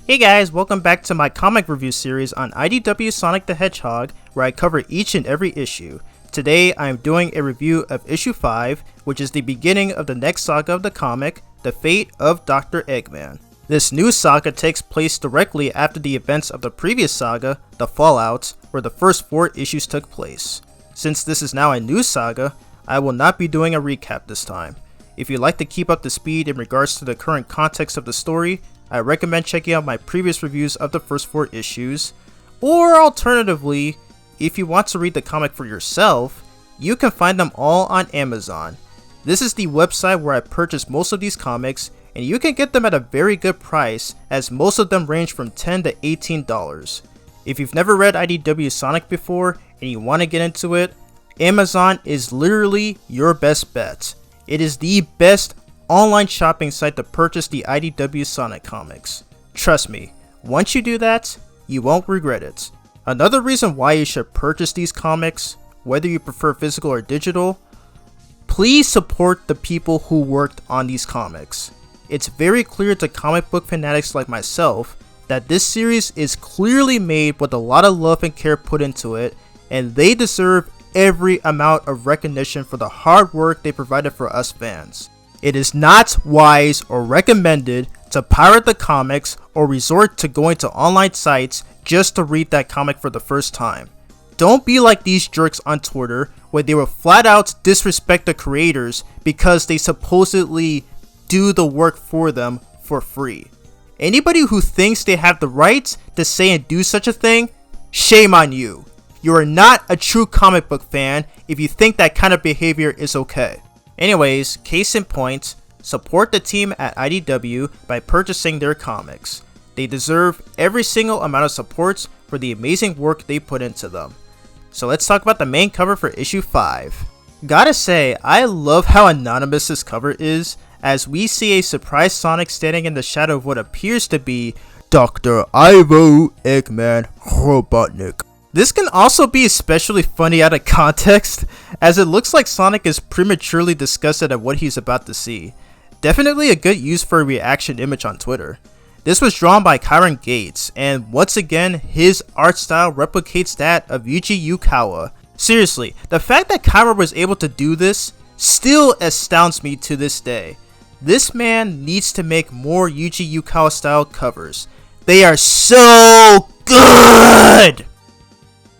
Hey guys, welcome back to my comic review series on IDW Sonic the Hedgehog, where I cover each and every issue. Today I am doing a review of issue 5, which is the beginning of the next saga of the comic, The Fate of Dr. Eggman. This new saga takes place directly after the events of the previous saga, The Fallout, where the first 4 issues took place. Since this is now a new saga, I will not be doing a recap this time. If you'd like to keep up to speed in regards to the current context of the story, I recommend checking out my previous reviews of the first 4 issues, or alternatively, if you want to read the comic for yourself, you can find them all on Amazon. This is the website where I purchase most of these comics, and you can get them at a very good price, as most of them range from $10 to $18. If you've never read IDW Sonic before and you want to get into it, Amazon is literally your best bet. It is the best online shopping site to purchase the IDW Sonic comics. Trust me, once you do that, you won't regret it. Another reason why you should purchase these comics, whether you prefer physical or digital, please support the people who worked on these comics. It's very clear to comic book fanatics like myself that this series is clearly made with a lot of love and care put into it, and they deserve every amount of recognition for the hard work they provided for us fans. It is not wise or recommended to pirate the comics or resort to going to online sites just to read that comic for the first time. Don't be like these jerks on Twitter where they will flat out disrespect the creators because they supposedly do the work for them for free. Anybody who thinks they have the right to say and do such a thing, shame on you. You are not a true comic book fan if you think that kind of behavior is okay. Anyways, case in point, support the team at IDW by purchasing their comics. They deserve every single amount of support for the amazing work they put into them. So let's talk about the main cover for issue 5. Gotta say, I love how anonymous this cover is, as we see a surprised Sonic standing in the shadow of what appears to be Dr. Ivo Eggman Robotnik. This can also be especially funny out of context, as it looks like Sonic is prematurely disgusted at what he's about to see. Definitely a good use for a reaction image on Twitter. This was drawn by Kyron Gates, and once again, his art style replicates that of Yuji Yukawa. Seriously, the fact that Kyron was able to do this still astounds me to this day. This man needs to make more Yuji Yukawa style covers. They are so good!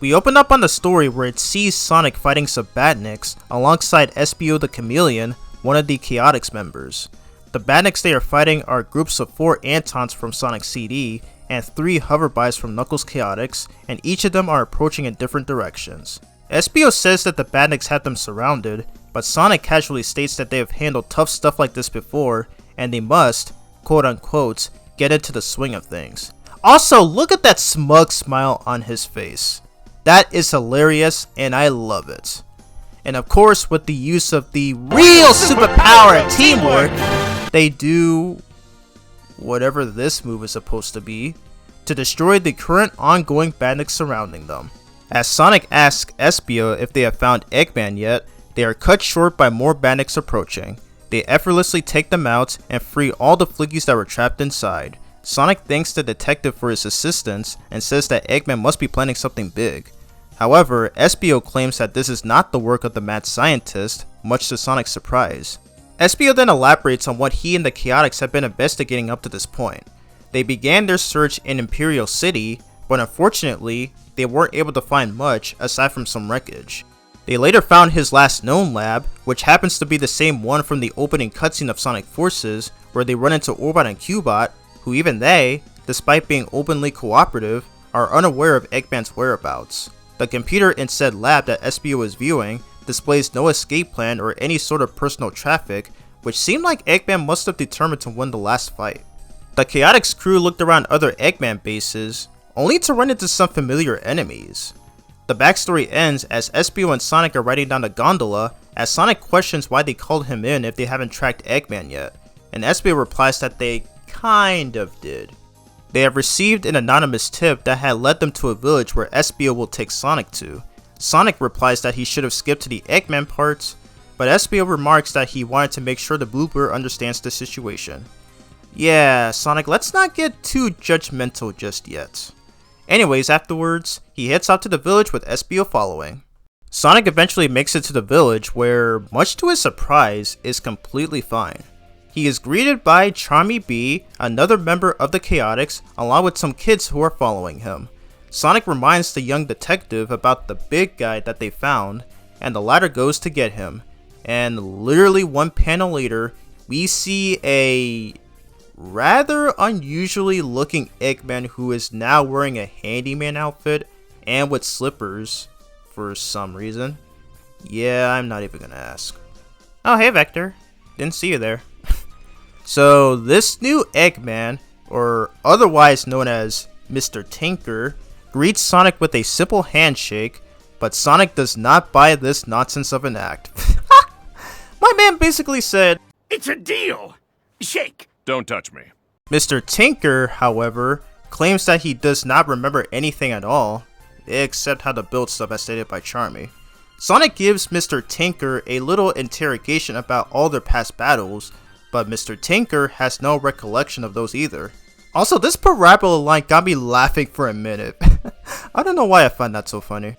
We open up on the story where it sees Sonic fighting Sabatniks alongside SBO the Chameleon, one of the Chaotix members. The Batniks they are fighting are groups of 4 Antons from Sonic's CD and 3 Hoverbys from Knuckles Chaotix, and each of them are approaching in different directions. SBO says that the Batniks have them surrounded, but Sonic casually states that they have handled tough stuff like this before, and they must, quote unquote, get into the swing of things. Also, look at that smug smile on his face. That is hilarious, and I love it. And of course, with the use of the real superpower and teamwork, they do whatever this move is supposed to be to destroy the current ongoing Batniks surrounding them. As Sonic asks Espio if they have found Eggman yet, they are cut short by more Batniks approaching. They effortlessly take them out and free all the Flickies that were trapped inside. Sonic thanks the detective for his assistance and says that Eggman must be planning something big. However, Espio claims that this is not the work of the mad scientist, much to Sonic's surprise. Espio then elaborates on what he and the Chaotix have been investigating up to this point. They began their search in Imperial City, but unfortunately, they weren't able to find much aside from some wreckage. They later found his last known lab, which happens to be the same one from the opening cutscene of Sonic Forces, where they run into Orbot and Cubot, who even they, despite being openly cooperative, are unaware of Eggman's whereabouts. The computer in said lab that Espio is viewing displays no escape plan or any sort of personal traffic, which seemed like Eggman must have determined to win the last fight. The Chaotix crew looked around other Eggman bases, only to run into some familiar enemies. The backstory ends as Espio and Sonic are riding down the gondola, as Sonic questions why they called him in if they haven't tracked Eggman yet, and Espio replies that they kind of did. They have received an anonymous tip that had led them to a village where Espio will take Sonic to. Sonic replies that he should have skipped to the Eggman parts, but Espio remarks that he wanted to make sure the Bluebird understands the situation. Yeah, Sonic, let's not get too judgmental just yet. Anyways, afterwards, he heads out to the village with SBO following. Sonic eventually makes it to the village where, much to his surprise, is completely fine. He is greeted by Charmy B, another member of the Chaotix, along with some kids who are following him. Sonic reminds the young detective about the big guy that they found, and the latter goes to get him. And literally one panel later, we see a rather unusually looking Eggman who is now wearing a handyman outfit and with slippers for some reason. Yeah, I'm not even gonna ask. Oh, hey Vector. Didn't see you there. So this new Eggman, or otherwise known as Mr. Tinker, greets Sonic with a simple handshake, but Sonic does not buy this nonsense of an act. My man basically said, "It's a deal! Shake! Don't touch me." Mr. Tinker, however, claims that he does not remember anything at all, except how to build stuff as stated by Charmy. Sonic gives Mr. Tinker a little interrogation about all their past battles, but Mr. Tinker has no recollection of those either. Also, this parabola line got me laughing for a minute. I don't know why I find that so funny.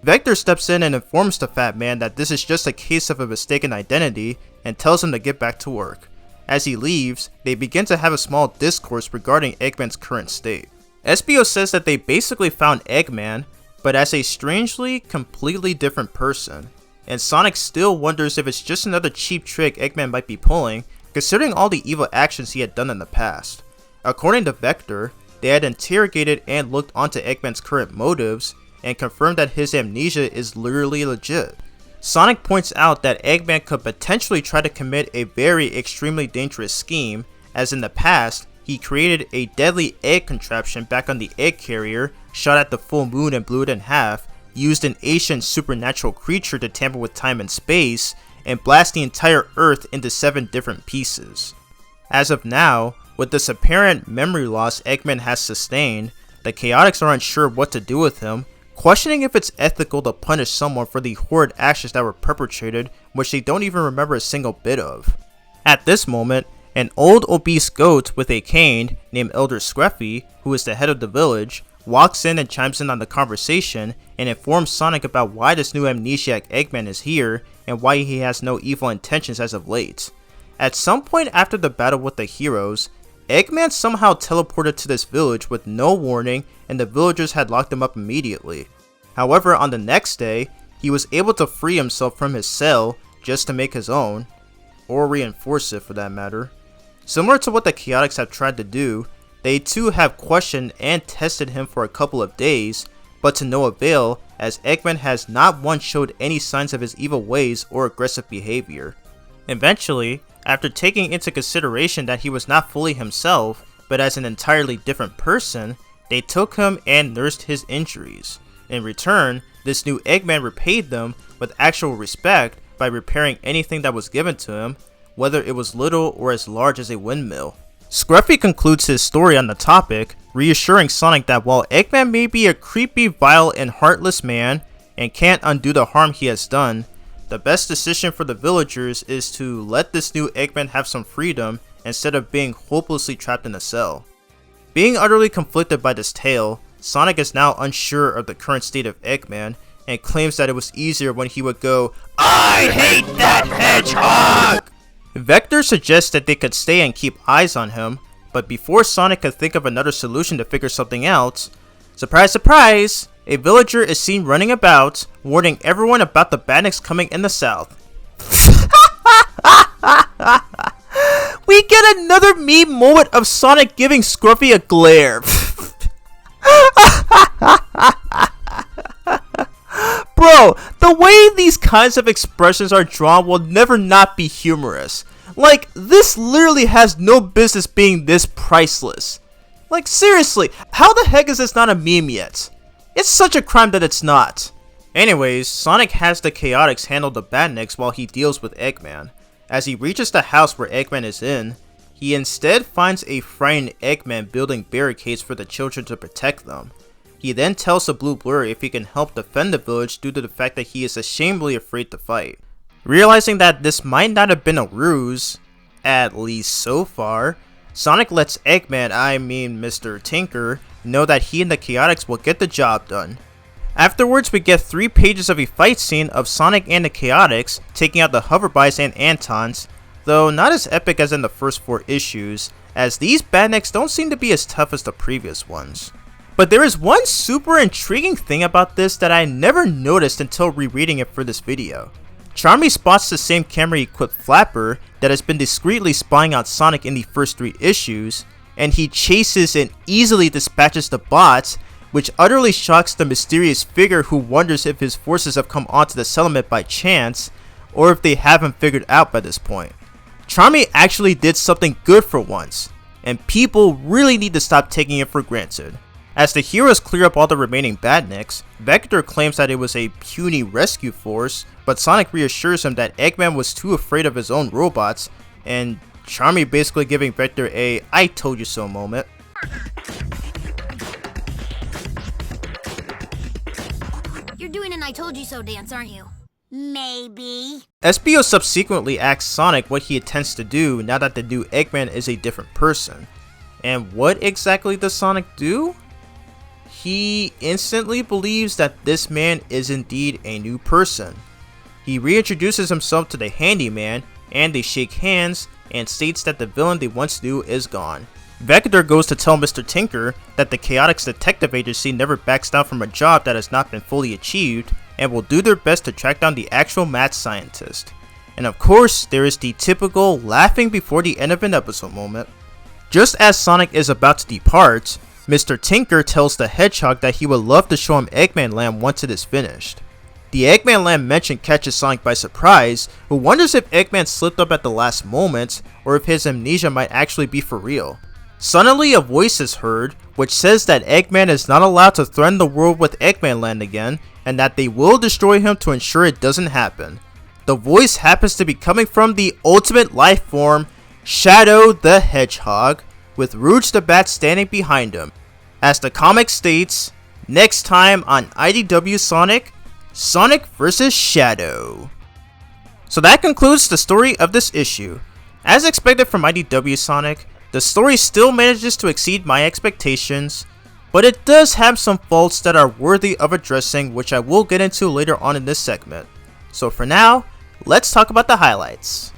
Vector steps in and informs the fat man that this is just a case of a mistaken identity and tells him to get back to work. As he leaves, they begin to have a small discourse regarding Eggman's current state. SBO says that they basically found Eggman, but as a strangely, completely different person. And Sonic still wonders if it's just another cheap trick Eggman might be pulling, considering all the evil actions he had done in the past. According to Vector, they had interrogated and looked onto Eggman's current motives, and confirmed that his amnesia is literally legit. Sonic points out that Eggman could potentially try to commit a very extremely dangerous scheme, as in the past, he created a deadly egg contraption back on the egg carrier, shot at the full moon and blew it in half, used an ancient supernatural creature to tamper with time and space, and blast the entire Earth into 7 different pieces. As of now, with this apparent memory loss Eggman has sustained, the Chaotix are unsure what to do with him, questioning if it's ethical to punish someone for the horrid actions that were perpetrated, which they don't even remember a single bit of. At this moment, an old obese goat with a cane named Elder Scruffy, who is the head of the village, walks in and chimes in on the conversation and informs Sonic about why this new amnesiac Eggman is here and why he has no evil intentions as of late. At some point after the battle with the heroes, Eggman somehow teleported to this village with no warning, and the villagers had locked him up immediately. However, on the next day, he was able to free himself from his cell just to make his own, or reinforce it for that matter. Similar to what the Chaotix have tried to do, they too have questioned and tested him for a couple of days, but to no avail, as Eggman has not once showed any signs of his evil ways or aggressive behavior. Eventually, after taking into consideration that he was not fully himself, but as an entirely different person, they took him and nursed his injuries. In return, this new Eggman repaid them with actual respect by repairing anything that was given to him, whether it was little or as large as a windmill. Scruffy concludes his story on the topic, reassuring Sonic that while Eggman may be a creepy, vile, and heartless man, and can't undo the harm he has done, the best decision for the villagers is to let this new Eggman have some freedom instead of being hopelessly trapped in a cell. Being utterly conflicted by this tale, Sonic is now unsure of the current state of Eggman and claims that it was easier when he would go, "I hate that hedgehog!" Vector suggests that they could stay and keep eyes on him, but before Sonic could think of another solution to figure something out, surprise surprise, a villager is seen running about, warning everyone about the badniks coming in the south. We get another meme moment of Sonic giving Scruffy a glare. Bro, the way these kinds of expressions are drawn will never not be humorous. Like, this literally has no business being this priceless. Like, seriously, how the heck is this not a meme yet? It's such a crime that it's not. Anyways, Sonic has the Chaotix handle the badniks while he deals with Eggman. As he reaches the house where Eggman is in, he instead finds a frightened Eggman building barricades for the children to protect them. He then tells the Blue Blur if he can help defend the village due to the fact that he is ashamedly afraid to fight. Realizing that this might not have been a ruse, at least so far, Sonic lets Eggman, I mean Mr. Tinker, know that he and the Chaotix will get the job done. Afterwards, we get 3 pages of a fight scene of Sonic and the Chaotix taking out the Hoverbys and Antons, though not as epic as in the first 4 issues, as these badniks don't seem to be as tough as the previous ones. But there is one super intriguing thing about this that I never noticed until rereading it for this video. Charmy spots the same camera-equipped flapper that has been discreetly spying out Sonic in the first 3 issues, and he chases and easily dispatches the bots, which utterly shocks the mysterious figure who wonders if his forces have come onto the settlement by chance, or if they haven't figured out by this point. Charmy actually did something good for once, and people really need to stop taking it for granted. As the heroes clear up all the remaining badniks, Vector claims that it was a puny rescue force, but Sonic reassures him that Eggman was too afraid of his own robots, and Charmy basically giving Vector a "I told you so" moment. You're doing an "I told you so" dance, aren't you? Maybe. SBO subsequently asks Sonic what he intends to do now that the new Eggman is a different person. And what exactly does Sonic do? He instantly believes that this man is indeed a new person. He reintroduces himself to the handyman, and they shake hands and states that the villain they once knew is gone. Vector goes to tell Mr. Tinker that the Chaotix Detective Agency never backs down from a job that has not been fully achieved, and will do their best to track down the actual mad scientist. And of course, there is the typical laughing before the end of an episode moment. Just as Sonic is about to depart, Mr. Tinker tells the Hedgehog that he would love to show him Eggman Land once it is finished. The Eggman Land mention catches Sonic by surprise, who wonders if Eggman slipped up at the last moment, or if his amnesia might actually be for real. Suddenly a voice is heard, which says that Eggman is not allowed to threaten the world with Eggman Land again, and that they will destroy him to ensure it doesn't happen. The voice happens to be coming from the ultimate life form, Shadow the Hedgehog, with Rouge the Bat standing behind him. As the comic states, next time on IDW Sonic, Sonic vs. Shadow. So that concludes the story of this issue. As expected from IDW Sonic, the story still manages to exceed my expectations, but it does have some faults that are worthy of addressing, which I will get into later on in this segment. So for now, let's talk about the highlights.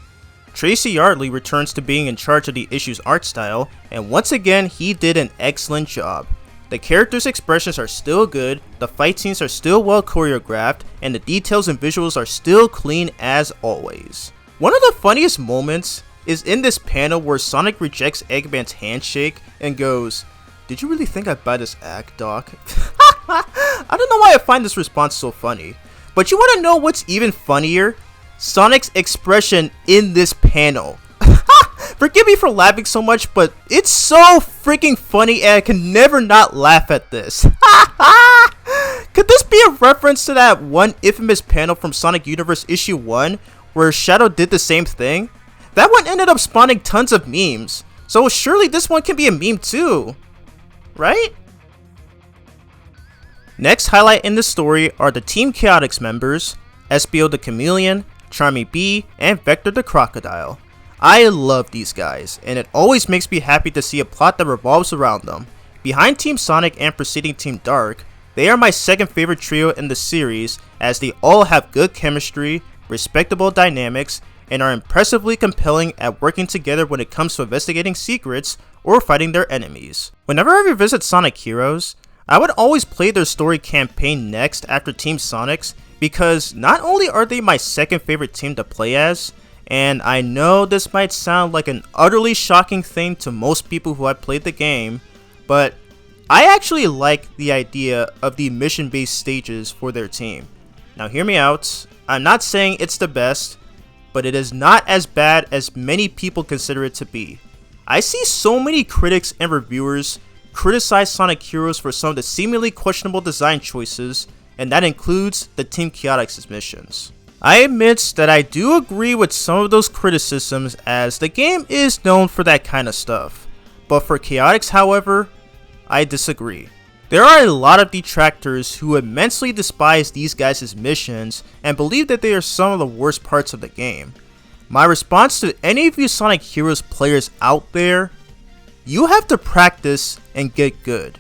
Tracy Yardley returns to being in charge of the issue's art style, and once again he did an excellent job. The characters' expressions are still good, the fight scenes are still well choreographed, and the details and visuals are still clean as always. One of the funniest moments is in this panel where Sonic rejects Eggman's handshake and goes, "Did you really think I'd buy this act, Doc?" I don't know why I find this response so funny, but you want to know what's even funnier? Sonic's expression in this panel. Forgive me for laughing so much, but it's so freaking funny and I can never not laugh at this. Could this be a reference to that one infamous panel from Sonic Universe issue 1 where Shadow did the same thing? That one ended up spawning tons of memes, so surely this one can be a meme too, right? Next highlight in the story are the Team Chaotix members, SBO the Chameleon, Charmy B, and Vector the Crocodile. I love these guys, and it always makes me happy to see a plot that revolves around them. Behind Team Sonic and preceding Team Dark, they are my second favorite trio in the series, as they all have good chemistry, respectable dynamics, and are impressively compelling at working together when it comes to investigating secrets or fighting their enemies. Whenever I revisit Sonic Heroes, I would always play their story campaign next after Team Sonic's, because not only are they my second favorite team to play as, and I know this might sound like an utterly shocking thing to most people who have played the game, but I actually like the idea of the mission-based stages for their team. Now hear me out, I'm not saying it's the best, but it is not as bad as many people consider it to be. I see so many critics and reviewers criticize Sonic Heroes for some of the seemingly questionable design choices, and that includes the Team Chaotix's missions. I admit that I do agree with some of those criticisms, as the game is known for that kind of stuff, but for Chaotix, however, I disagree. There are a lot of detractors who immensely despise these guys' missions and believe that they are some of the worst parts of the game. My response to any of you Sonic Heroes players out there You have to practice and get good.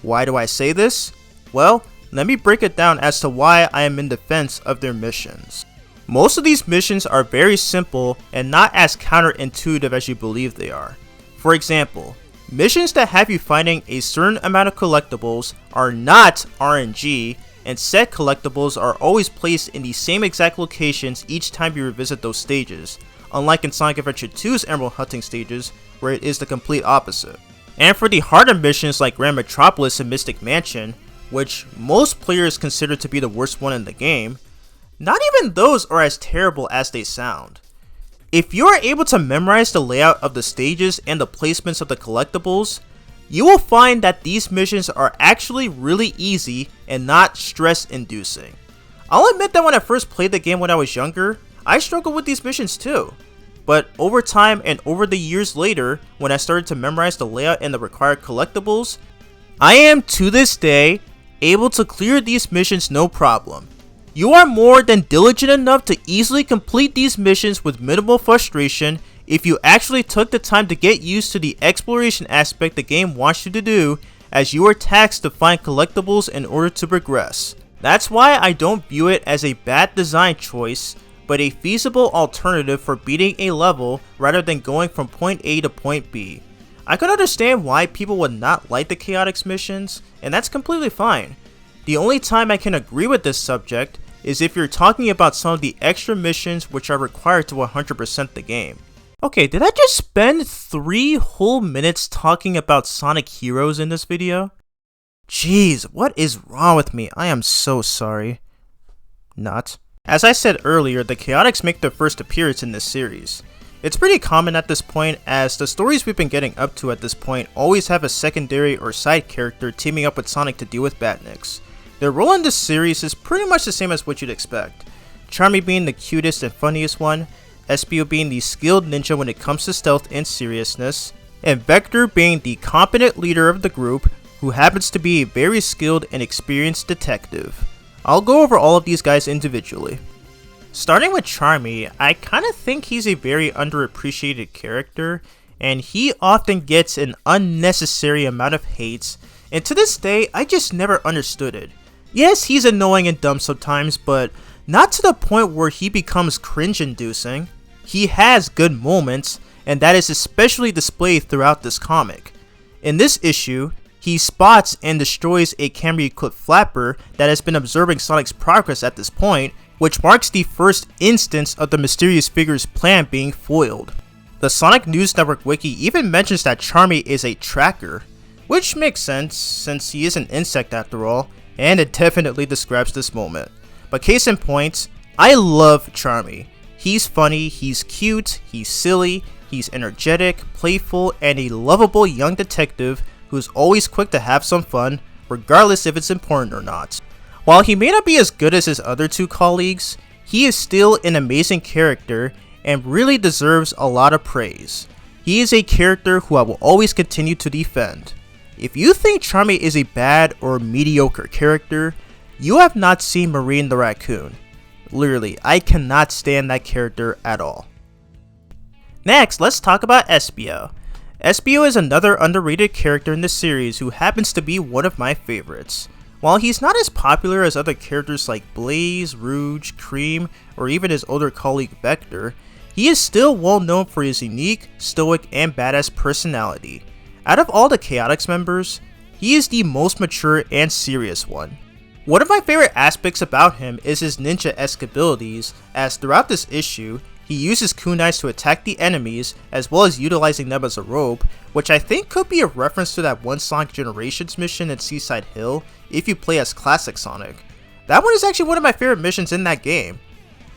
Why do I say this? Well, let me break it down as to why I am in defense of their missions. Most of these missions are very simple and not as counterintuitive as you believe they are. For example, missions that have you finding a certain amount of collectibles are not RNG, and said collectibles are always placed in the same exact locations each time you revisit those stages, unlike in Sonic Adventure 2's Emerald Hunting stages, where it is the complete opposite. And for the harder missions like Grand Metropolis and Mystic Mansion, which most players consider to be the worst one in the game, not even those are as terrible as they sound. If you are able to memorize the layout of the stages and the placements of the collectibles, you will find that these missions are actually really easy and not stress-inducing. I'll admit that when I first played the game when I was younger, I struggled with these missions too. But over time and over the years later, when I started to memorize the layout and the required collectibles, I am to this day able to clear these missions no problem. You are more than diligent enough to easily complete these missions with minimal frustration if you actually took the time to get used to the exploration aspect the game wants you to do, as you are taxed to find collectibles in order to progress. That's why I don't view it as a bad design choice, but a feasible alternative for beating a level rather than going from point A to point B. I can understand why people would not like the Chaotix missions, and that's completely fine. The only time I can agree with this subject is if you're talking about some of the extra missions which are required to 100% the game. Okay, did I just spend 3 whole minutes talking about Sonic Heroes in this video? Jeez, what is wrong with me? I am so sorry. Not. As I said earlier, the Chaotix make their first appearance in this series. It's pretty common at this point, as the stories we've been getting up to at this point always have a secondary or side character teaming up with Sonic to deal with badniks. Their role in this series is pretty much the same as what you'd expect. Charmy being the cutest and funniest one, Espio being the skilled ninja when it comes to stealth and seriousness, and Vector being the competent leader of the group who happens to be a very skilled and experienced detective. I'll go over all of these guys individually. Starting with Charmy, I kinda think he's a very underappreciated character, and he often gets an unnecessary amount of hate, and to this day, I just never understood it. Yes, he's annoying and dumb sometimes, but not to the point where he becomes cringe-inducing. He has good moments, and that is especially displayed throughout this comic. In this issue, he spots and destroys a camera-equipped flapper that has been observing Sonic's progress at this point, which marks the first instance of the mysterious figure's plan being foiled. The Sonic News Network wiki even mentions that Charmy is a tracker, which makes sense since he is an insect after all, and it definitely describes this moment. But case in point, I love Charmy. He's funny, he's cute, he's silly, he's energetic, playful, and a lovable young detective who's always quick to have some fun, regardless if it's important or not. While he may not be as good as his other two colleagues, he is still an amazing character and really deserves a lot of praise. He is a character who I will always continue to defend. If you think Charmy is a bad or mediocre character, you have not seen Marine the Raccoon. Literally, I cannot stand that character at all. Next, let's talk about Espio. Espio is another underrated character in the series who happens to be one of my favorites. While he's not as popular as other characters like Blaze, Rouge, Cream, or even his older colleague Vector, he is still well known for his unique, stoic, and badass personality. Out of all the Chaotix members, he is the most mature and serious one. One of my favorite aspects about him is his ninja-esque abilities, as throughout this issue, he uses kunais to attack the enemies, as well as utilizing them as a rope, which I think could be a reference to that one Sonic Generations mission in Seaside Hill, if you play as Classic Sonic. That one is actually one of my favorite missions in that game.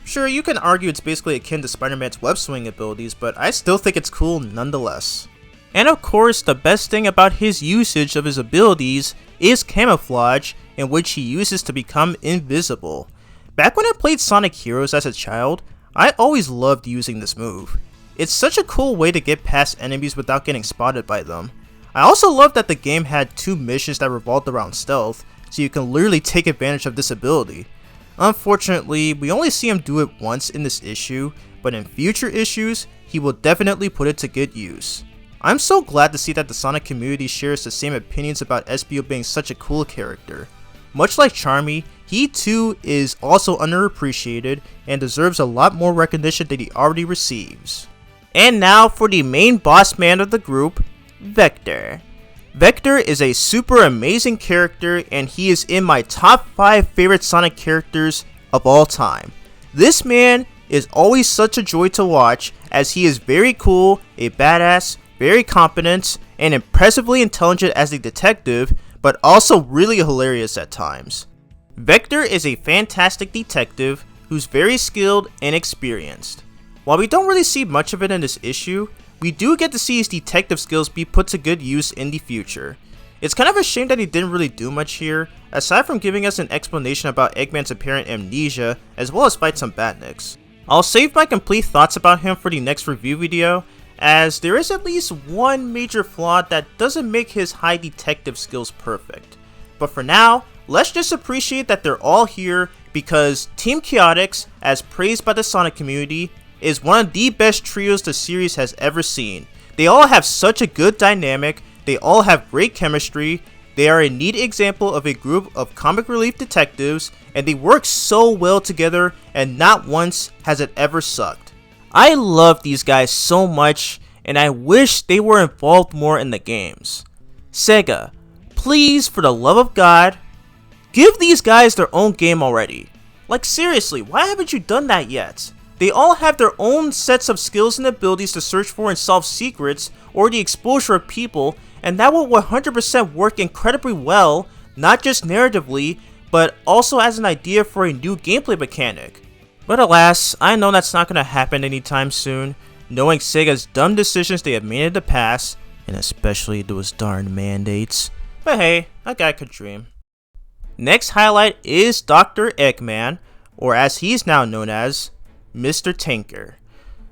Sure, you can argue it's basically akin to Spider-Man's web swing abilities, but I still think it's cool nonetheless. And of course, the best thing about his usage of his abilities is camouflage, in which he uses to become invisible. Back when I played Sonic Heroes as a child, I always loved using this move. It's such a cool way to get past enemies without getting spotted by them. I also love that the game had 2 missions that revolved around stealth, so you can literally take advantage of this ability. Unfortunately, we only see him do it once in this issue, but in future issues, he will definitely put it to good use. I'm so glad to see that the Sonic community shares the same opinions about Espio being such a cool character. Much like Charmy, he too is also underappreciated and deserves a lot more recognition than he already receives. And now for the main boss man of the group, Vector. Vector is a super amazing character and he is in my top 5 favorite Sonic characters of all time. This man is always such a joy to watch as he is very cool, a badass, very competent, and impressively intelligent as a detective, but also really hilarious at times. Vector is a fantastic detective who's very skilled and experienced. While we don't really see much of it in this issue, we do get to see his detective skills be put to good use in the future. It's kind of a shame that he didn't really do much here, aside from giving us an explanation about Eggman's apparent amnesia, as well as fight some Batniks. I'll save my complete thoughts about him for the next review video, as there is at least one major flaw that doesn't make his high detective skills perfect. But for now, let's just appreciate that they're all here because Team Chaotix, as praised by the Sonic community, is one of the best trios the series has ever seen. They all have such a good dynamic, they all have great chemistry, they are a neat example of a group of comic relief detectives, and they work so well together and not once has it ever sucked. I love these guys so much and I wish they were involved more in the games. Sega, please for the love of God, give these guys their own game already. Like seriously, why haven't you done that yet? They all have their own sets of skills and abilities to search for and solve secrets or the exposure of people, and that will 100% work incredibly well, not just narratively, but also as an idea for a new gameplay mechanic. But alas, I know that's not going to happen anytime soon, knowing Sega's dumb decisions they have made in the past, and especially those darn mandates. But hey, a guy could dream. Next highlight is Dr. Eggman, or as he's now known as, Mr. Tinker.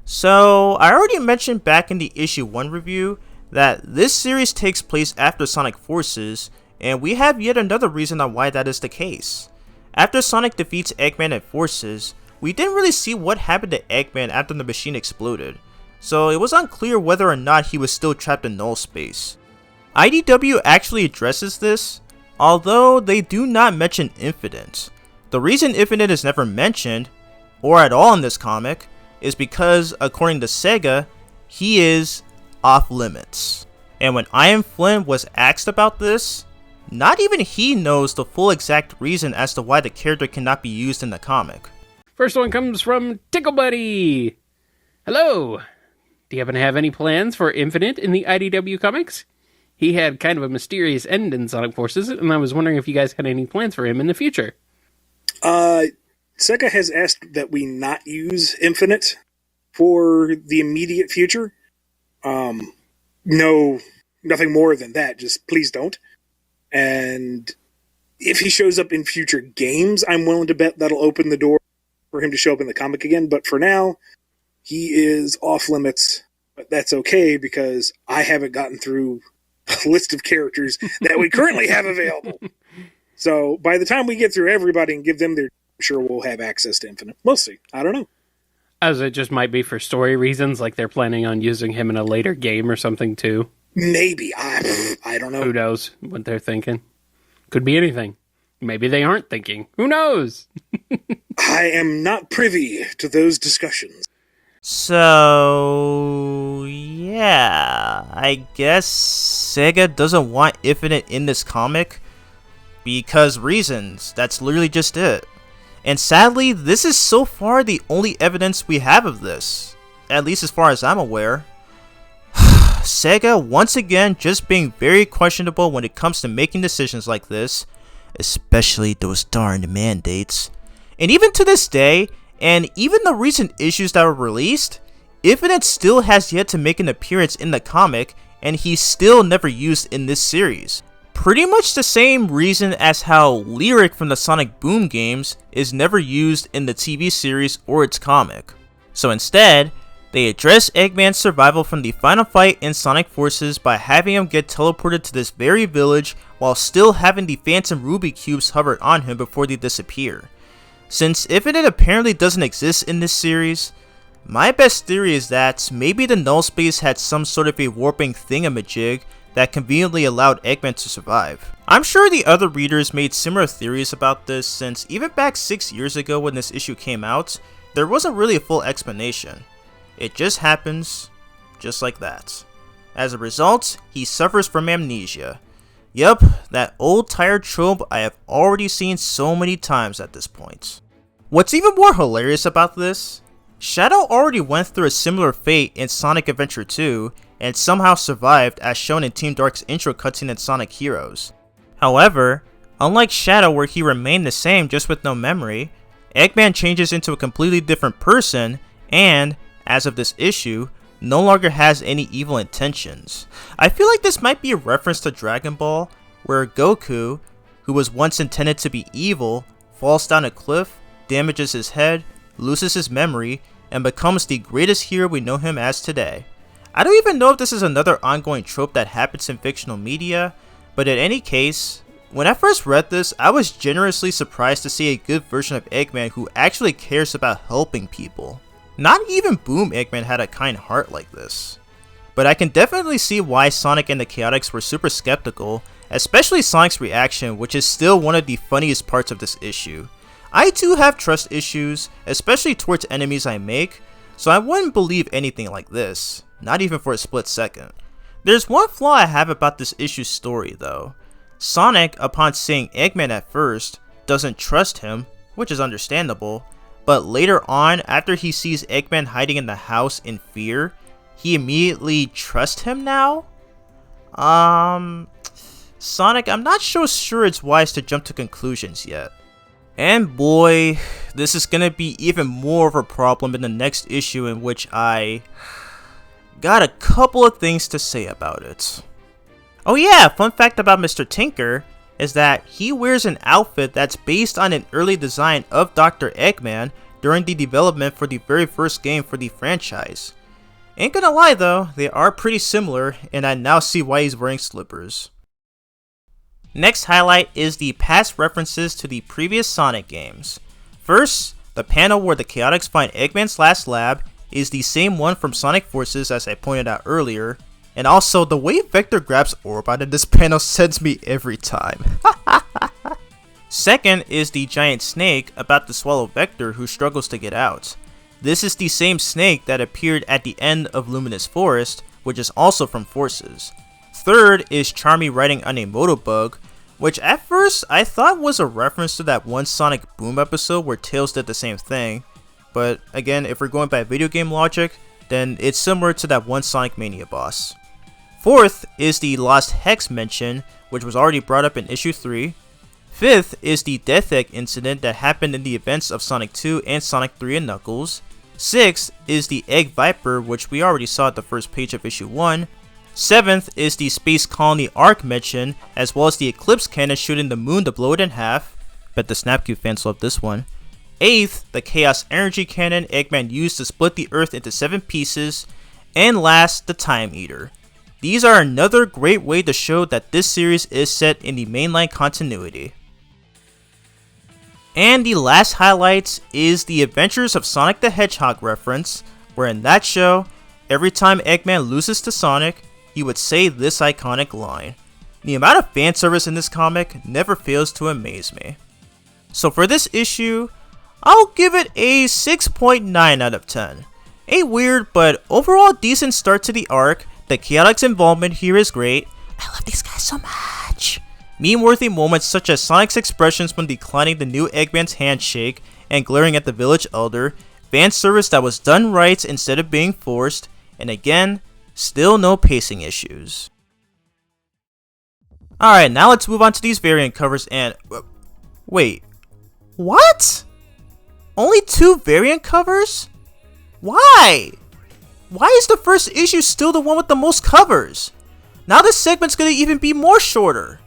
So, I already mentioned back in the issue 1 review that this series takes place after Sonic Forces, and we have yet another reason on why that is the case. After Sonic defeats Eggman at Forces, we didn't really see what happened to Eggman after the machine exploded, so it was unclear whether or not he was still trapped in null space. IDW actually addresses this, although they do not mention Infinite. The reason Infinite is never mentioned, or at all in this comic, is because, according to Sega, he is off limits. And when Ian Flynn was asked about this, not even he knows the full exact reason as to why the character cannot be used in the comic. First one comes from Tickle Buddy. Hello. Do you happen to have any plans for Infinite in the IDW comics? He had kind of a mysterious end in Sonic Forces, and I was wondering if you guys had any plans for him in the future. Sega has asked that we not use Infinite for the immediate future. No, nothing more than that. Just please don't. And if he shows up in future games, I'm willing to bet that'll open the door for him to show up in the comic again. But for now, he is off limits. But that's okay because I haven't gotten through a list of characters that we currently have available. So by the time we get through everybody and give them their, I'm sure we'll have access to Infinite. We'll see. I don't know. As it just might be for story reasons, like they're planning on using him in a later game or something too. Maybe. I don't know. Who knows what they're thinking? Could be anything. Maybe they aren't thinking. Who knows? I am not privy to those discussions. So, yeah, I guess Sega doesn't want Infinite in this comic because reasons. That's literally just it. And sadly, this is so far the only evidence we have of this, at least as far as I'm aware. Sega, once again, just being very questionable when it comes to making decisions like this, especially those darned mandates. And even to this day, and even the recent issues that were released, Infinite still has yet to make an appearance in the comic, and he's still never used in this series. Pretty much the same reason as how Lyric from the Sonic Boom games is never used in the TV series or its comic. So instead, they address Eggman's survival from the final fight in Sonic Forces by having him get teleported to this very village while still having the Phantom Ruby cubes hovered on him before they disappear. Since Infinite apparently doesn't exist in this series, My best theory is that maybe the null space had some sort of a warping thingamajig that conveniently allowed Eggman to survive. I'm sure the other readers made similar theories about this, since even back 6 years ago when this issue came out, there wasn't really a full explanation. It just happens, just like that. As a result, he suffers from amnesia. Yup, that old tired trope I have already seen so many times at this point. What's even more hilarious about this? Shadow already went through a similar fate in Sonic Adventure 2 and somehow survived, as shown in Team Dark's intro cutscene in Sonic Heroes. However, unlike Shadow where he remained the same just with no memory, Eggman changes into a completely different person and, as of this issue, no longer has any evil intentions. I feel like this might be a reference to Dragon Ball, where Goku, who was once intended to be evil, falls down a cliff, damages his head, loses his memory, and becomes the greatest hero we know him as today. I don't even know if this is another ongoing trope that happens in fictional media, but in any case, when I first read this, I was generously surprised to see a good version of Eggman who actually cares about helping people. Not even Boom Eggman had a kind heart like this. But I can definitely see why Sonic and the Chaotix were super skeptical, especially Sonic's reaction, which is still one of the funniest parts of this issue. I too have trust issues, especially towards enemies I make, so I wouldn't believe anything like this, not even for a split second. There's one flaw I have about this issue's story though. Sonic, upon seeing Eggman at first, doesn't trust him, which is understandable, but later on, after he sees Eggman hiding in the house in fear, he immediately trusts him now? Sonic, I'm not so sure it's wise to jump to conclusions yet. And boy, this is gonna be even more of a problem in the next issue, in which I got a couple of things to say about it. Oh yeah, fun fact about Mr. Tinker is that he wears an outfit that's based on an early design of Dr. Eggman during the development for the very first game for the franchise. Ain't gonna lie though, they are pretty similar, and I now see why he's wearing slippers. Next highlight is the past references to the previous Sonic games. First, the panel where the Chaotix find Eggman's last lab is the same one from Sonic Forces as I pointed out earlier, and also the way Vector grabs Orbot in this panel sends me every time. Second is the giant snake about to swallow Vector, who struggles to get out. This is the same snake that appeared at the end of Luminous Forest, which is also from Forces. Third is Charmy riding on a Motobug, which at first I thought was a reference to that one Sonic Boom episode where Tails did the same thing, but again, if we're going by video game logic, then it's similar to that one Sonic Mania boss. Fourth is the Lost Hex mention, which was already brought up in issue 3. Fifth is the Death Egg incident that happened in the events of Sonic 2 and Sonic 3 and Knuckles. Sixth is the Egg Viper, which we already saw at the first page of issue 1. Seventh is the Space Colony Arc mention, as well as the Eclipse Cannon shooting the moon to blow it in half. Bet the Snapcube fans love this one. Eighth, the Chaos Energy Cannon Eggman used to split the Earth into 7 pieces. And last, the Time Eater. These are another great way to show that this series is set in the mainline continuity. And the last highlight is the Adventures of Sonic the Hedgehog reference, where in that show, every time Eggman loses to Sonic, he would say this iconic line. The amount of fan service in this comic never fails to amaze me. So for this issue, I'll give it a 6.9 out of 10. A weird but overall decent start to the arc. The Chaotix involvement here is great. I love these guys so much. Meme-worthy moments such as Sonic's expressions when declining the new Eggman's handshake and glaring at the village elder, fan service that was done right instead of being forced, and again, still no pacing issues. Alright, now let's move on to these variant covers and... Wait. What? Only 2 variant covers? Why? Why is the first issue still the one with the most covers? Now this segment's gonna even be more shorter.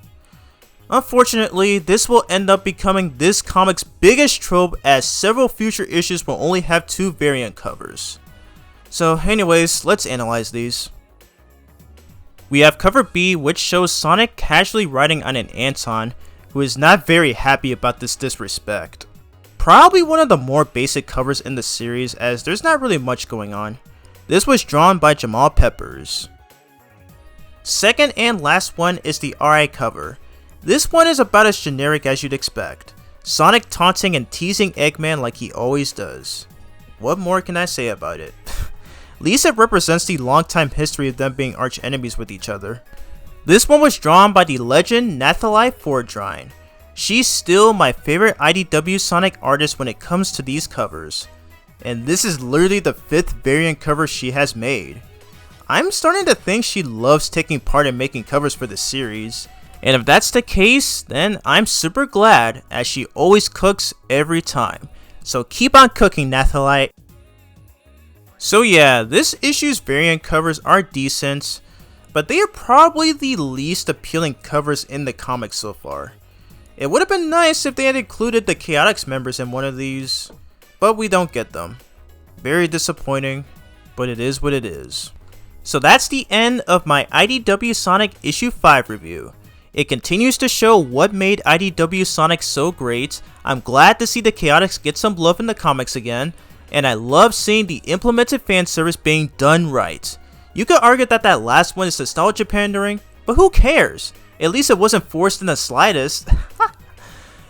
Unfortunately, this will end up becoming this comic's biggest trope, as several future issues will only have 2 variant covers. So anyways, let's analyze these. We have cover B, which shows Sonic casually riding on an Anton, who is not very happy about this disrespect. probably one of the more basic covers in the series as there's not really much going on. This was drawn by Jamal Peppers. Second and last one is the RI cover. This one is about as generic as you'd expect. Sonic taunting and teasing Eggman like he always does. What more can I say about it? At least it represents the long-time history of them being arch enemies with each other. This one was drawn by the legend Nathalie Fordrine. She's still my favorite IDW Sonic artist when it comes to these covers. And this is literally the 5th variant cover she has made. I'm starting to think she loves taking part in making covers for the series. And if that's the case, then I'm super glad as she always cooks every time. So keep on cooking, Nathalie. So yeah, this issue's variant covers are decent, but they are probably the least appealing covers in the comic so far. It would have been nice if they had included the Chaotix members in one of these, but we don't get them. Very disappointing, but it is what it is. So that's the end of my IDW Sonic issue 5 review. It continues to show what made IDW Sonic so great. I'm glad to see the Chaotix get some love in the comics again, and I love seeing the implemented fan service being done right. You could argue that last one is nostalgia pandering, but who cares? At least it wasn't forced in the slightest.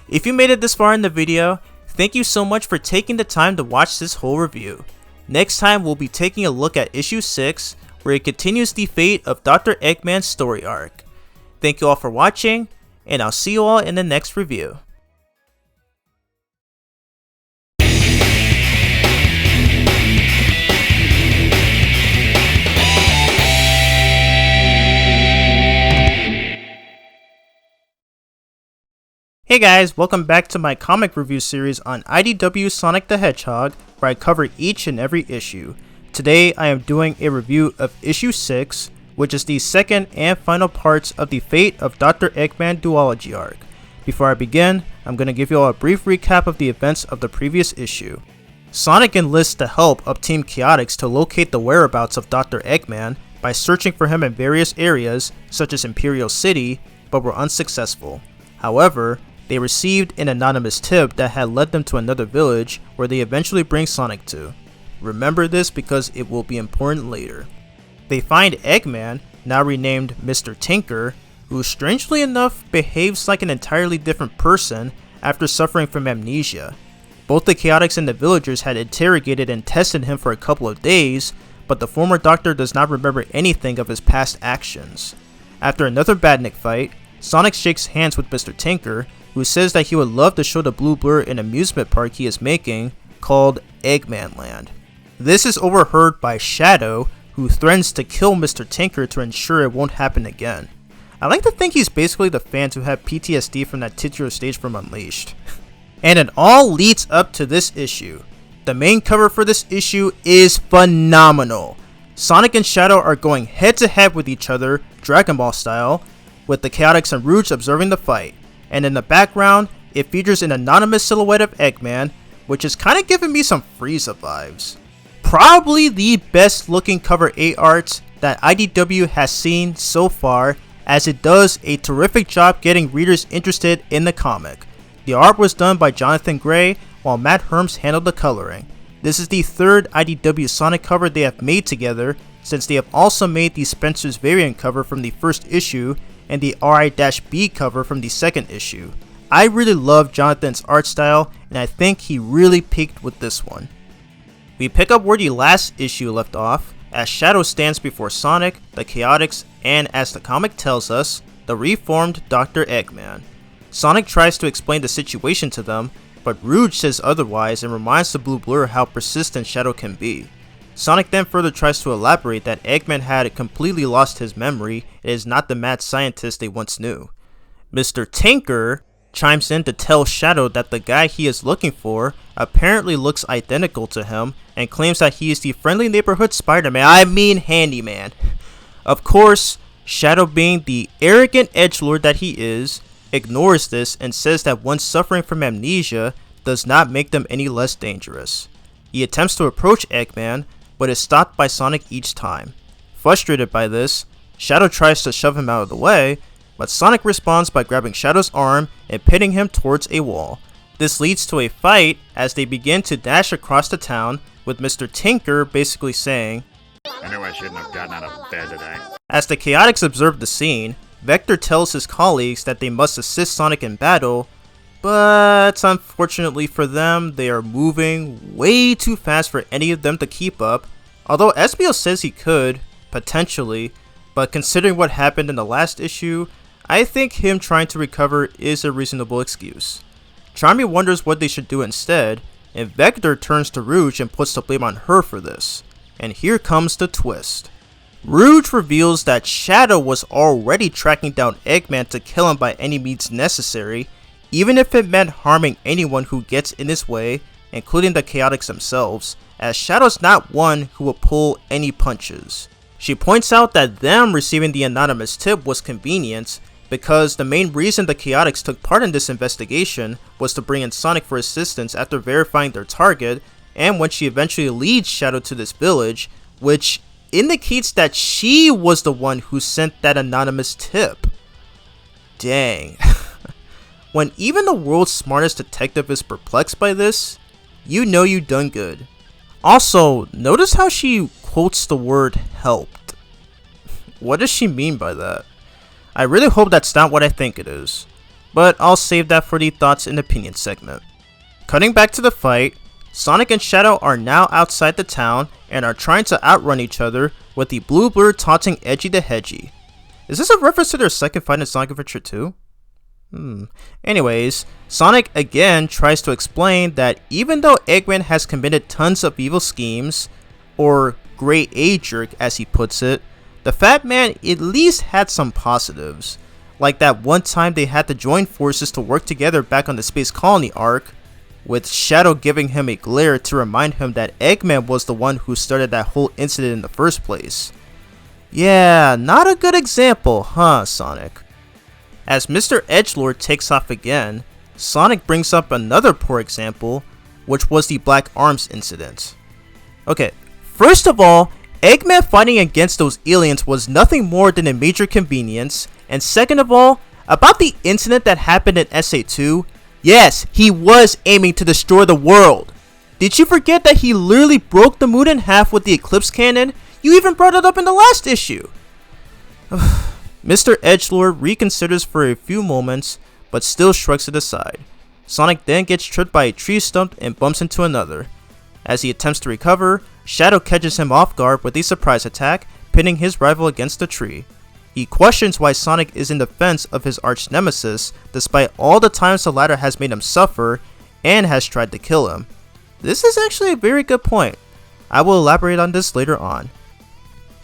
If you made it this far in the video, thank you so much for taking the time to watch this whole review. Next time we'll be taking a look at issue 6, where it continues the fate of Dr. Eggman's story arc. Thank you all for watching, and I'll see you all in the next review. Hey guys, welcome back to my comic review series on IDW Sonic the Hedgehog, where I cover each and every issue. Today I am doing a review of issue 6, which is the second and final parts of the Fate of Dr. Eggman duology arc. Before I begin, I'm going to give you all a brief recap of the events of the previous issue. Sonic enlists the help of Team Chaotix to locate the whereabouts of Dr. Eggman by searching for him in various areas, such as Imperial City, but were unsuccessful. However, they received an anonymous tip that had led them to another village where they eventually bring Sonic to. Remember this because it will be important later. They find Eggman, now renamed Mr. Tinker, who strangely enough behaves like an entirely different person after suffering from amnesia. Both the Chaotix and the villagers had interrogated and tested him for a couple of days, but the former doctor does not remember anything of his past actions. After another Badnik fight, Sonic shakes hands with Mr. Tinker, who says that he would love to show the Blue Blur an amusement park he is making called Eggman Land. This is overheard by Shadow, who threatens to kill Mr. Tinker to ensure it won't happen again. I like to think he's basically the fans who have PTSD from that titular stage from Unleashed. And it all leads up to this issue. The main cover for this issue is phenomenal. Sonic and Shadow are going head to head with each other, Dragon Ball style, with the Chaotix and Rouge observing the fight. And in the background, it features an anonymous silhouette of Eggman, which is kinda giving me some Frieza vibes. Probably the best looking cover A art that IDW has seen so far, as it does a terrific job getting readers interested in the comic. The art was done by Jonathan Gray, while Matt Herms handled the coloring. This is the third IDW Sonic cover they have made together, since they have also made the Spencer's variant cover from the first issue and the RI-B cover from the second issue. I really love Jonathan's art style, and I think he really peaked with this one. We pick up where the last issue left off, as Shadow stands before Sonic, the Chaotix, and as the comic tells us, the reformed Dr. Eggman. Sonic tries to explain the situation to them, but Rouge says otherwise and reminds the Blue Blur how persistent Shadow can be. Sonic then further tries to elaborate that Eggman had completely lost his memory and is not the mad scientist they once knew. Mr. Tinker chimes in to tell Shadow that the guy he is looking for apparently looks identical to him and claims that he is the friendly neighborhood Spider-Man, I mean handyman. Of course, Shadow, being the arrogant edgelord that he is, ignores this and says that one suffering from amnesia does not make them any less dangerous. He attempts to approach Eggman, but is stopped by Sonic each time. Frustrated by this, Shadow tries to shove him out of the way, but Sonic responds by grabbing Shadow's arm and pinning him towards a wall. This leads to a fight as they begin to dash across the town, with Mr. Tinker basically saying, I knew I shouldn't have gotten out of bed today. As the Chaotix observe the scene, Vector tells his colleagues that they must assist Sonic in battle, but unfortunately for them, they are moving way too fast for any of them to keep up, although SBO says he could, potentially, but considering what happened in the last issue, I think him trying to recover is a reasonable excuse. Charmy wonders what they should do instead, and Vector turns to Rouge and puts the blame on her for this. And here comes the twist. Rouge reveals that Shadow was already tracking down Eggman to kill him by any means necessary, even if it meant harming anyone who gets in his way, including the Chaotix themselves, as Shadow's not one who will pull any punches. She points out that them receiving the anonymous tip was convenient, because the main reason the Chaotix took part in this investigation was to bring in Sonic for assistance after verifying their target, and when she eventually leads Shadow to this village, which indicates that she was the one who sent that anonymous tip. Dang. When even the world's smartest detective is perplexed by this, you know you done good. Also, notice how she quotes the word helped. What does she mean by that? I really hope that's not what I think it is, but I'll save that for the thoughts and opinion segment. Cutting back to the fight, Sonic and Shadow are now outside the town and are trying to outrun each other, with the blue bird taunting Edgy the Hedgie. Is this a reference to their second fight in Sonic Adventure 2? Anyways, Sonic again tries to explain that even though Eggman has committed tons of evil schemes, or Grey A jerk as he puts it, the Fat Man at least had some positives, like that one time they had to join forces to work together back on the Space Colony arc, with Shadow giving him a glare to remind him that Eggman was the one who started that whole incident in the first place. Yeah, not a good example, huh, Sonic? As Mr. Edgelord takes off again, Sonic brings up another poor example, which was the Black Arms incident. Okay, first of all, Eggman fighting against those aliens was nothing more than a major convenience, and second of all, about the incident that happened in SA2, yes, he was aiming to destroy the world. Did you forget that he literally broke the moon in half with the Eclipse Cannon? You even brought it up in the last issue. Mr. Edgelord reconsiders for a few moments, but still shrugs it aside. Sonic then gets tripped by a tree stump and bumps into another. As he attempts to recover, Shadow catches him off guard with a surprise attack, pinning his rival against the tree. He questions why Sonic is in defense of his arch nemesis, despite all the times the latter has made him suffer and has tried to kill him. This is actually a very good point. I will elaborate on this later on.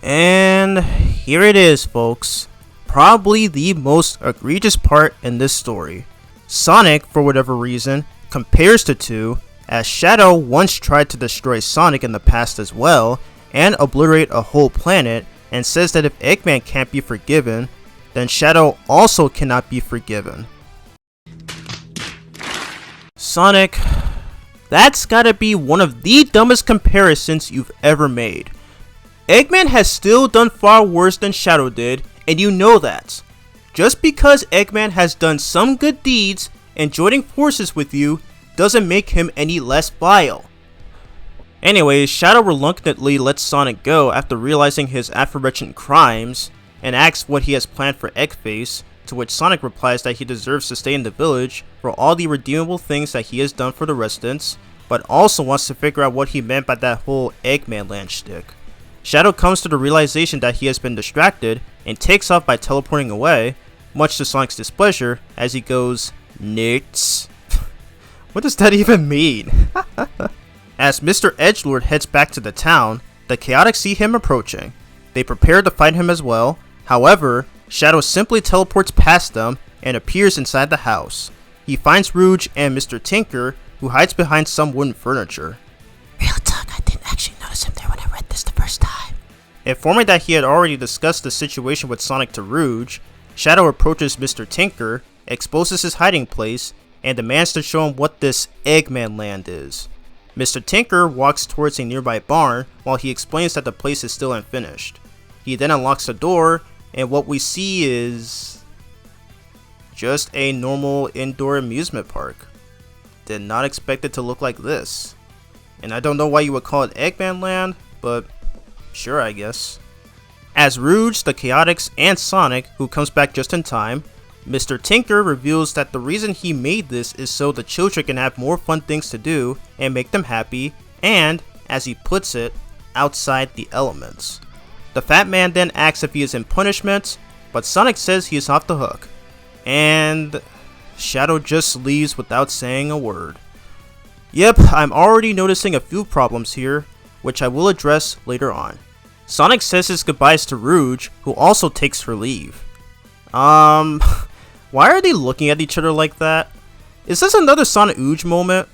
And here it is, folks. Probably the most egregious part in this story. Sonic, for whatever reason, compares the two, as Shadow once tried to destroy Sonic in the past as well, and obliterate a whole planet, and says that if Eggman can't be forgiven, then Shadow also cannot be forgiven. Sonic, that's gotta be one of the dumbest comparisons you've ever made. Eggman has still done far worse than Shadow did, and you know that. Just because Eggman has done some good deeds and joining forces with you doesn't make him any less vile. Anyways, Shadow reluctantly lets Sonic go after realizing his aforementioned crimes, and asks what he has planned for Eggface, to which Sonic replies that he deserves to stay in the village for all the redeemable things that he has done for the residents, but also wants to figure out what he meant by that whole Eggman land shtick. Shadow comes to the realization that he has been distracted and takes off by teleporting away, much to Sonic's displeasure as he goes, "Nits." What does that even mean? As Mr. Edgelord heads back to the town, the Chaotix see him approaching. They prepare to fight him as well. However, Shadow simply teleports past them and appears inside the house. He finds Rouge and Mr. Tinker, who hides behind some wooden furniture. Real talk, I didn't actually notice him there when I read this the first time. Informing that he had already discussed the situation with Sonic to Rouge, Shadow approaches Mr. Tinker, exposes his hiding place, and demands to show him what this Eggman land is. Mr. Tinker walks towards a nearby barn while he explains that the place is still unfinished. He then unlocks the door, and what we see is just a normal indoor amusement park. did not expect it to look like this. And I don't know why you would call it Eggman Land, but sure, I guess. As Rouge, the Chaotix, and Sonic, who comes back just in time, Mr. Tinker reveals that the reason he made this is so the children can have more fun things to do and make them happy, and, as he puts it, outside the elements. The Fat Man then asks if he is in punishment, but Sonic says he is off the hook. And Shadow just leaves without saying a word. Yep, I'm already noticing a few problems here, which I will address later on. Sonic says his goodbyes to Rouge, who also takes her leave. Why are they looking at each other like that? Is this another Sonic Ooge moment?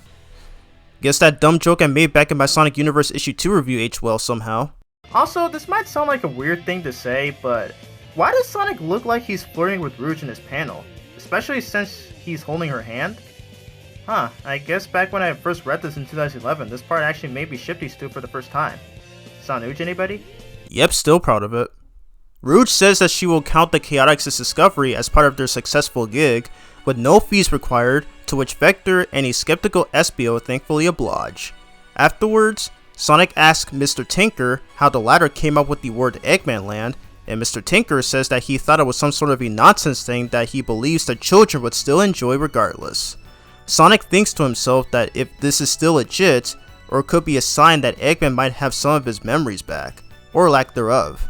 Guess that dumb joke I made back in my Sonic Universe issue 2 review aged well somehow. Also, this might sound like a weird thing to say, but why does Sonic look like he's flirting with Rouge in his panel? Especially since he's holding her hand? Huh, I guess back when I first read this in 2011, this part actually made me ship these two for the first time. Sonic Ooge anybody? Yep, still proud of it. Rouge says that she will count the Chaotix's discovery as part of their successful gig, with no fees required, to which Vector and a skeptical Espio thankfully oblige. Afterwards, Sonic asks Mr. Tinker how the latter came up with the word Eggman Land, and Mr. Tinker says that he thought it was some sort of a nonsense thing that he believes that children would still enjoy regardless. Sonic thinks to himself that if this is still legit, or could be a sign that Eggman might have some of his memories back, or lack thereof.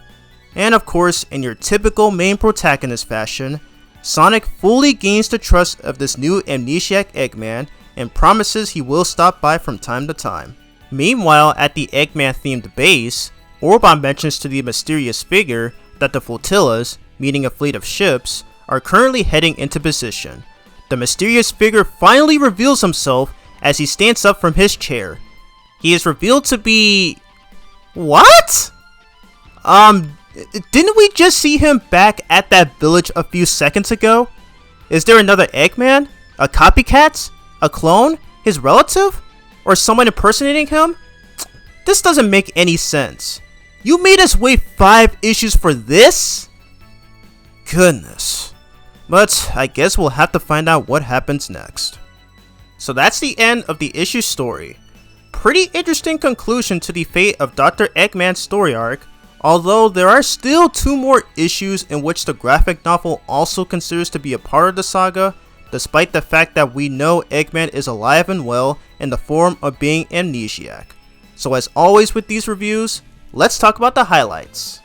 And of course, in your typical main protagonist fashion, Sonic fully gains the trust of this new amnesiac Eggman and promises he will stop by from time to time. Meanwhile, at the Eggman themed base, Orbon mentions to the mysterious figure that the flotillas, meaning a fleet of ships, are currently heading into position. The mysterious figure finally reveals himself as he stands up from his chair. He is revealed to be... What? Didn't we just see him back at that village a few seconds ago? Is there another Eggman? A copycat? A clone? His relative? Or someone impersonating him? This doesn't make any sense. You made us wait 5 issues for this? Goodness. But I guess we'll have to find out what happens next. So that's the end of the issue story. Pretty interesting conclusion to the fate of Dr. Eggman's story arc, although there are still 2 more issues in which the graphic novel also considers to be a part of the saga, despite the fact that we know Eggman is alive and well in the form of being amnesiac. So as always with these reviews, let's talk about the highlights.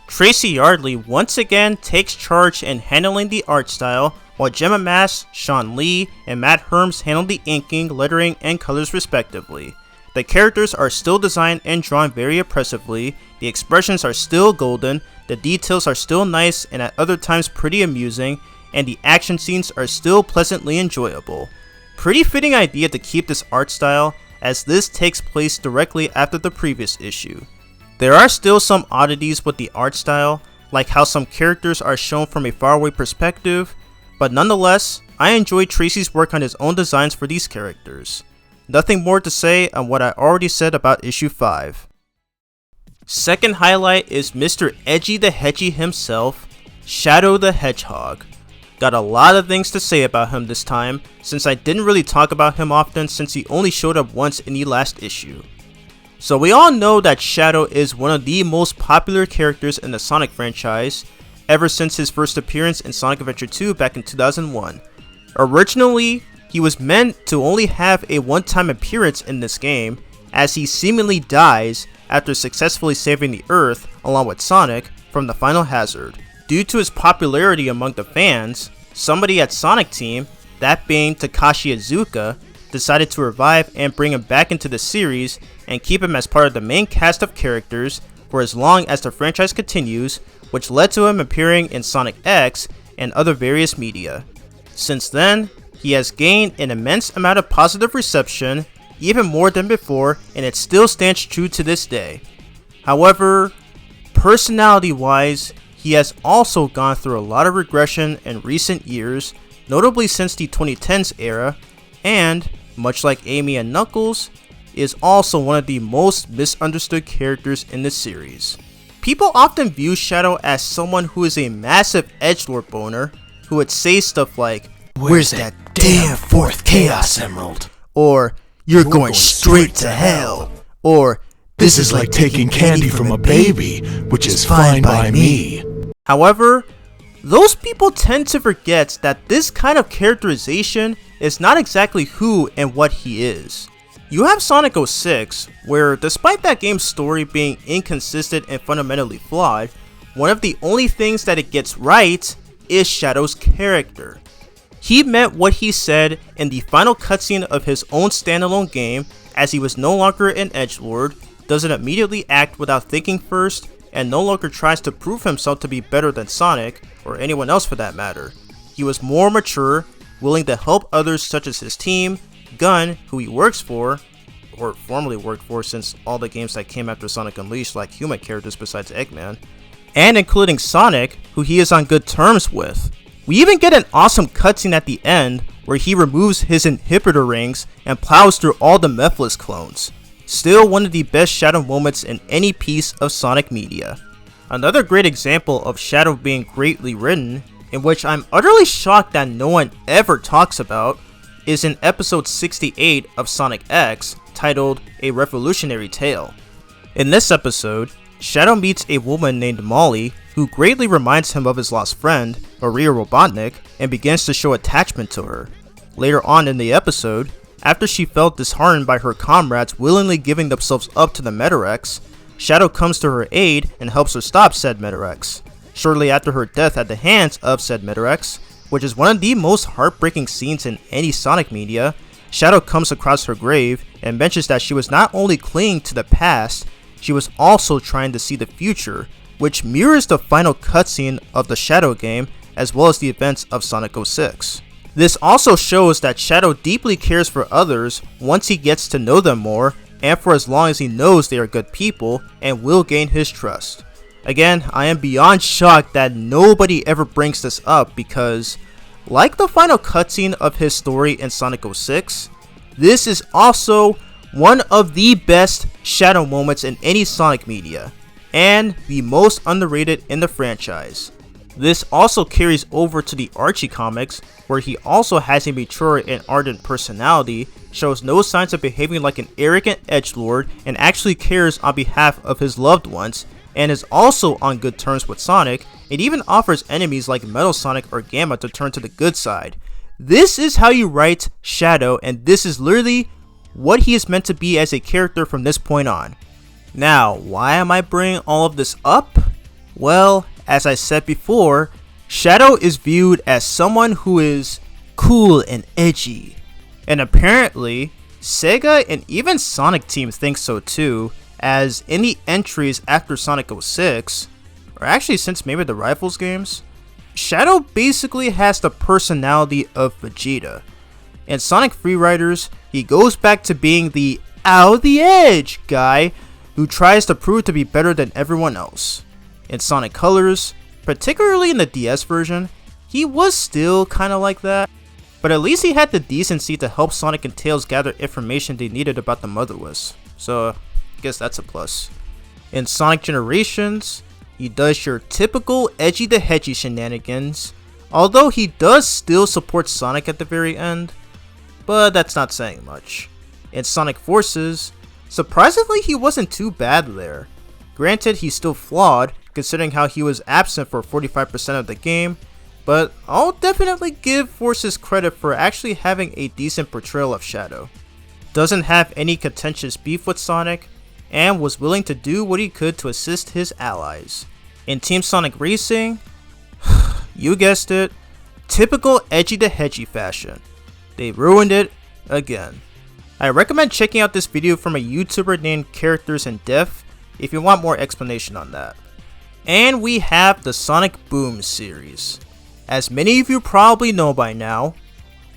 Tracy Yardley once again takes charge in handling the art style, while Gemma Mass, Sean Lee, and Matt Herms handle the inking, lettering, and colors respectively. The characters are still designed and drawn very impressively, the expressions are still golden, the details are still nice and at other times pretty amusing, and the action scenes are still pleasantly enjoyable. Pretty fitting idea to keep this art style, as this takes place directly after the previous issue. There are still some oddities with the art style, like how some characters are shown from a faraway perspective, but nonetheless, I enjoy Tracy's work on his own designs for these characters. Nothing more to say on what I already said about issue 5. Second highlight is Mr. Edgy the Hedgy himself, Shadow the Hedgehog. Got a lot of things to say about him this time, since I didn't really talk about him often since he only showed up once in the last issue. So we all know that Shadow is one of the most popular characters in the Sonic franchise, ever since his first appearance in Sonic Adventure 2 back in 2001. Originally, he was meant to only have a one-time appearance in this game, as he seemingly dies after successfully saving the Earth, along with Sonic, from the final hazard. Due to his popularity among the fans, somebody at Sonic Team, that being Takashi Iizuka, decided to revive and bring him back into the series and keep him as part of the main cast of characters for as long as the franchise continues, which led to him appearing in Sonic X and other various media. Since then, he has gained an immense amount of positive reception, even more than before, and it still stands true to this day. However, personality-wise, he has also gone through a lot of regression in recent years, notably since the 2010s era, and, much like Amy and Knuckles, is also one of the most misunderstood characters in the series. People often view Shadow as someone who is a massive edgelord boner, who would say stuff like, "Where's that damn fourth Chaos Emerald. Or, you're going straight to hell. Or, This is like taking candy from a baby, which is fine by me. However, those people tend to forget that this kind of characterization is not exactly who and what he is. You have Sonic 06, where despite that game's story being inconsistent and fundamentally flawed, one of the only things that it gets right is Shadow's character. He meant what he said in the final cutscene of his own standalone game, as he was no longer an edgelord, doesn't immediately act without thinking first, and no longer tries to prove himself to be better than Sonic, or anyone else for that matter. He was more mature, willing to help others such as his team, Gun, who he works for, or formerly worked for since all the games that came after Sonic Unleashed lack human characters besides Eggman, and including Sonic, who he is on good terms with. We even get an awesome cutscene at the end where he removes his inhibitor rings and plows through all the Mephiles clones. Still one of the best Shadow moments in any piece of Sonic media. Another great example of Shadow being greatly written, in which I'm utterly shocked that no one ever talks about, is in episode 68 of Sonic X, titled A Revolutionary Tale. In this episode, Shadow meets a woman named Molly, who greatly reminds him of his lost friend, Maria Robotnik, and begins to show attachment to her. Later on in the episode, after she felt disheartened by her comrades willingly giving themselves up to the Metarex, Shadow comes to her aid and helps her stop said Metarex. Shortly after her death at the hands of said Metarex, which is one of the most heartbreaking scenes in any Sonic media, Shadow comes across her grave and mentions that she was not only clinging to the past, she was also trying to see the future, which mirrors the final cutscene of the Shadow game as well as the events of Sonic 06. This also shows that Shadow deeply cares for others once he gets to know them more, and for as long as he knows they are good people and will gain his trust. Again, I am beyond shocked that nobody ever brings this up because, like the final cutscene of his story in Sonic 06, this is also one of the best Shadow moments in any Sonic media, and the most underrated in the franchise. This also carries over to the Archie comics, where he also has a mature and ardent personality, shows no signs of behaving like an arrogant edgelord, and actually cares on behalf of his loved ones, and is also on good terms with Sonic, and even offers enemies like Metal Sonic or Gamma to turn to the good side. This is how you write Shadow, and this is literally what he is meant to be as a character from this point on. Now, why am I bringing all of this up? Well, as I said before, Shadow is viewed as someone who is cool and edgy. And apparently, Sega and even Sonic Team think so too, as in the entries after Sonic 06, or actually since maybe the Rivals games, Shadow basically has the personality of Vegeta. In Sonic Freeriders, he goes back to being the out the edge guy who tries to prove to be better than everyone else. In Sonic Colors, particularly in the DS version, he was still kinda like that, but at least he had the decency to help Sonic and Tails gather information they needed about the Motherless, so I guess that's a plus. In Sonic Generations, he does your typical edgy the hedgy shenanigans, although he does still support Sonic at the very end, but that's not saying much. In Sonic Forces, surprisingly he wasn't too bad there. Granted, he's still flawed, considering how he was absent for 45% of the game, but I'll definitely give Forces credit for actually having a decent portrayal of Shadow. Doesn't have any contentious beef with Sonic, and was willing to do what he could to assist his allies. In Team Sonic Racing, you guessed it, typical edgy the hedgy fashion. They ruined it again. I recommend checking out this video from a YouTuber named Characters in Depth if you want more explanation on that. And we have the Sonic Boom series. As many of you probably know by now,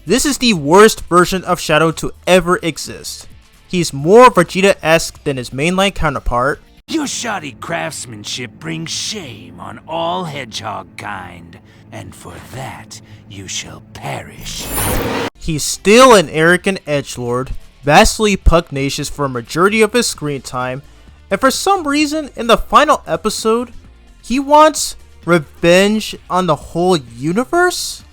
this is the worst version of Shadow to ever exist. He's more Vegeta-esque than his mainline counterpart. Your shoddy craftsmanship brings shame on all hedgehog kind, and for that you shall perish. He's still an arrogant edgelord, vastly pugnacious for a majority of his screen time, and for some reason in the final episode, he wants revenge on the whole universe?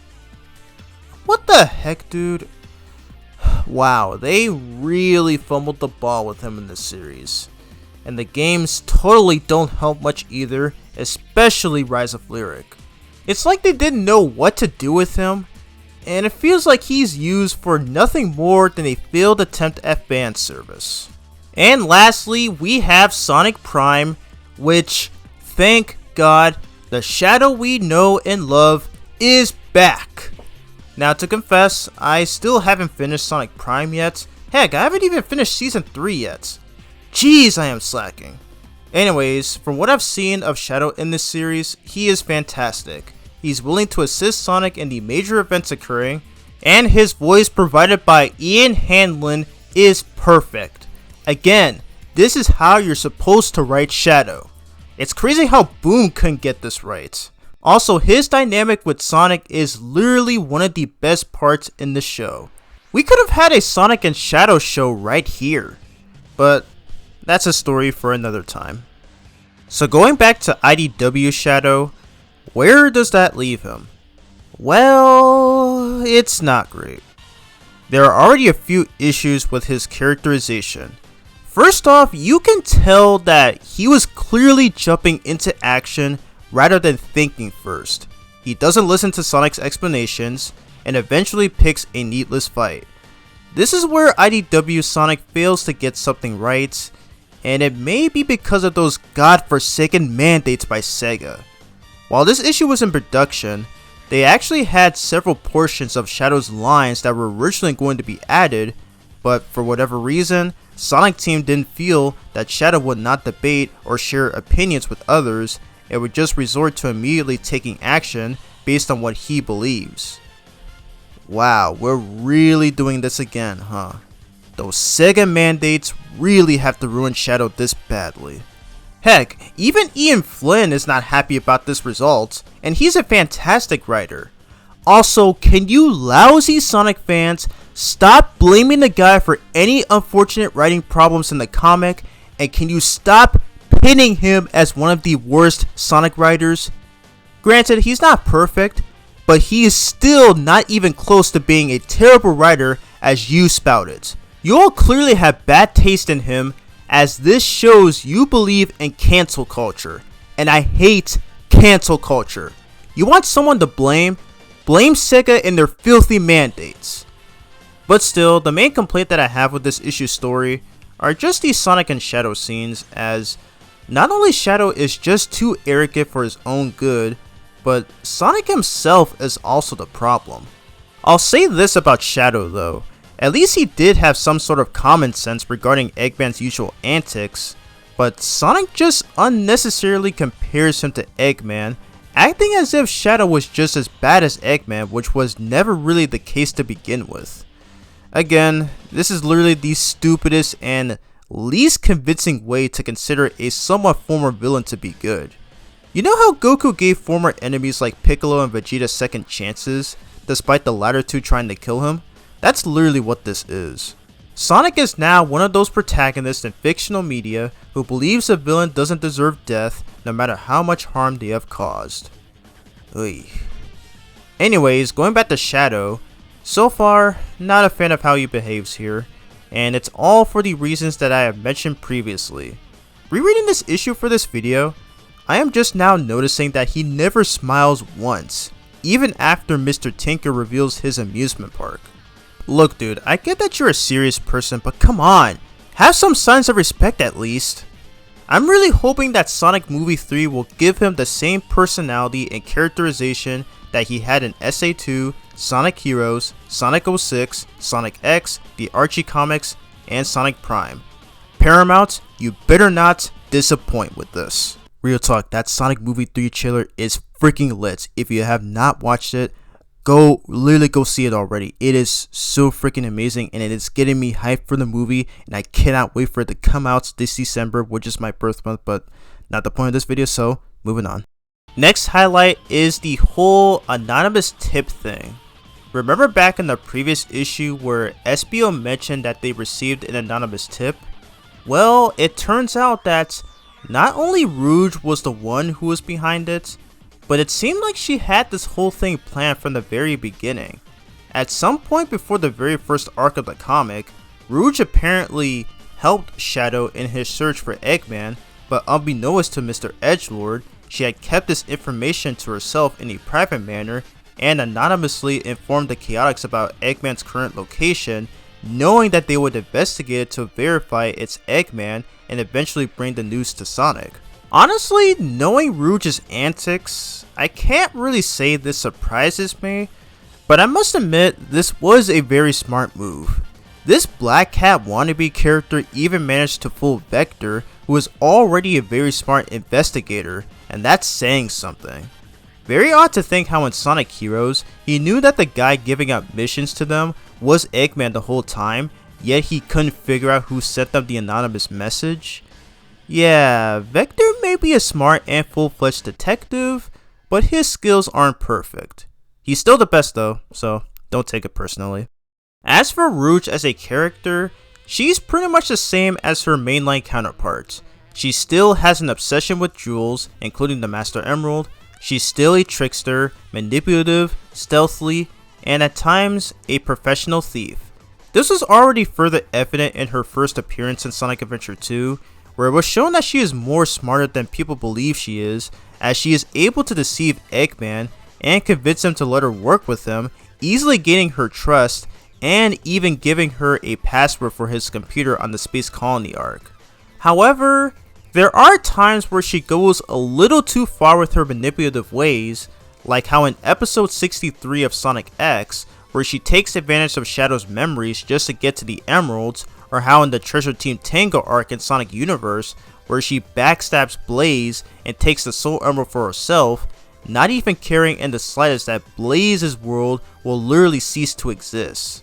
What the heck, dude? Wow, they really fumbled the ball with him in this series. And the games totally don't help much either, especially Rise of Lyric. It's like they didn't know what to do with him, and it feels like he's used for nothing more than a failed attempt at fan service. And lastly, we have Sonic Prime, which, thank God, the Shadow we know and love is back. Now, to confess, I still haven't finished Sonic Prime yet. Heck, I haven't even finished Season 3 yet. Jeez, I am slacking. Anyways, from what I've seen of Shadow in this series, he is fantastic. He's willing to assist Sonic in the major events occurring, and his voice provided by Ian Hanlon is perfect. Again, this is how you're supposed to write Shadow. It's crazy how Boom couldn't get this right. Also, his dynamic with Sonic is literally one of the best parts in the show. We could have had a Sonic and Shadow show right here, but that's a story for another time. So going back to IDW Shadow, where does that leave him? Well, it's not great. There are already a few issues with his characterization. First off, you can tell that he was clearly jumping into action rather than thinking first. He doesn't listen to Sonic's explanations and eventually picks a needless fight. This is where IDW Sonic fails to get something right, and it may be because of those godforsaken mandates by Sega. While this issue was in production, they actually had several portions of Shadow's lines that were originally going to be added, but for whatever reason, Sonic Team didn't feel that Shadow would not debate or share opinions with others and would just resort to immediately taking action based on what he believes. Wow, we're really doing this again, huh? Those Sega mandates really have to ruin Shadow this badly. Heck, even Ian Flynn is not happy about this result, and he's a fantastic writer. Also, can you lousy Sonic fans stop blaming the guy for any unfortunate writing problems in the comic, and can you stop pinning him as one of the worst Sonic writers? Granted, he's not perfect, but he is still not even close to being a terrible writer as you spouted. You all clearly have bad taste in him, as this shows you believe in cancel culture, and I hate cancel culture. You want someone to blame? Blame Sega and their filthy mandates. But still, the main complaint that I have with this issue story are just these Sonic and Shadow scenes, as not only Shadow is just too arrogant for his own good, but Sonic himself is also the problem. I'll say this about Shadow though, at least he did have some sort of common sense regarding Eggman's usual antics, but Sonic just unnecessarily compares him to Eggman, acting as if Shadow was just as bad as Eggman, which was never really the case to begin with. Again, this is literally the stupidest and least convincing way to consider a somewhat former villain to be good. You know how Goku gave former enemies like Piccolo and Vegeta second chances, despite the latter two trying to kill him? That's literally what this is. Sonic is now one of those protagonists in fictional media who believes a villain doesn't deserve death no matter how much harm they have caused. Oy. Anyways, going back to Shadow, so far, not a fan of how he behaves here, and it's all for the reasons that I have mentioned previously. Rereading this issue for this video, I am just now noticing that he never smiles once, even after Mr. Tinker reveals his amusement park. Look dude, I get that you're a serious person, but come on, have some signs of respect at least. I'm really hoping that Sonic Movie 3 will give him the same personality and characterization that he had in SA2, Sonic Heroes, Sonic 06, Sonic X, the Archie comics, and Sonic Prime. Paramount, you better not disappoint with this. Real talk, that Sonic Movie 3 trailer is freaking lit. If you have not watched it, literally go see it already. It is so freaking amazing, and it is getting me hyped for the movie, and I cannot wait for it to come out this December, which is my birth month, but not the point of this video, so moving on. Next highlight is the whole anonymous tip thing. Remember back in the previous issue where SBO mentioned that they received an anonymous tip? Well, it turns out that not only Rouge was the one who was behind it, but it seemed like she had this whole thing planned from the very beginning, At some point before the very first arc of the comic, Rouge apparently helped Shadow in his search for Eggman, but unbeknownst to Mr. Edgelord, she had kept this information to herself in a private manner and anonymously informed the Chaotix about Eggman's current location, knowing that they would investigate it to verify it's Eggman and eventually bring the news to Sonic. Honestly, knowing Rouge's antics, I can't really say this surprises me, but I must admit this was a very smart move. This Black Cat wannabe character even managed to fool Vector, who is already a very smart investigator, and that's saying something. Very odd to think how in Sonic Heroes, he knew that the guy giving out missions to them was Eggman the whole time, yet he couldn't figure out who sent them the anonymous message. Yeah, Vector may be a smart and full-fledged detective, but his skills aren't perfect. He's still the best though, so don't take it personally. As for Rouge as a character, she's pretty much the same as her mainline counterparts. She still has an obsession with jewels, including the Master Emerald. She's still a trickster, manipulative, stealthy, and at times a professional thief. This was already further evident in her first appearance in Sonic Adventure 2, where it was shown that she is more smarter than people believe she is, as she is able to deceive Eggman and convince him to let her work with him, easily gaining her trust and even giving her a password for his computer on the Space Colony arc. However, there are times where she goes a little too far with her manipulative ways, like how in episode 63 of Sonic X, where she takes advantage of Shadow's memories just to get to the emeralds, or how in the Treasure Team Tango arc in Sonic Universe, where she backstabs Blaze and takes the Soul Emerald for herself, not even caring in the slightest that Blaze's world will literally cease to exist.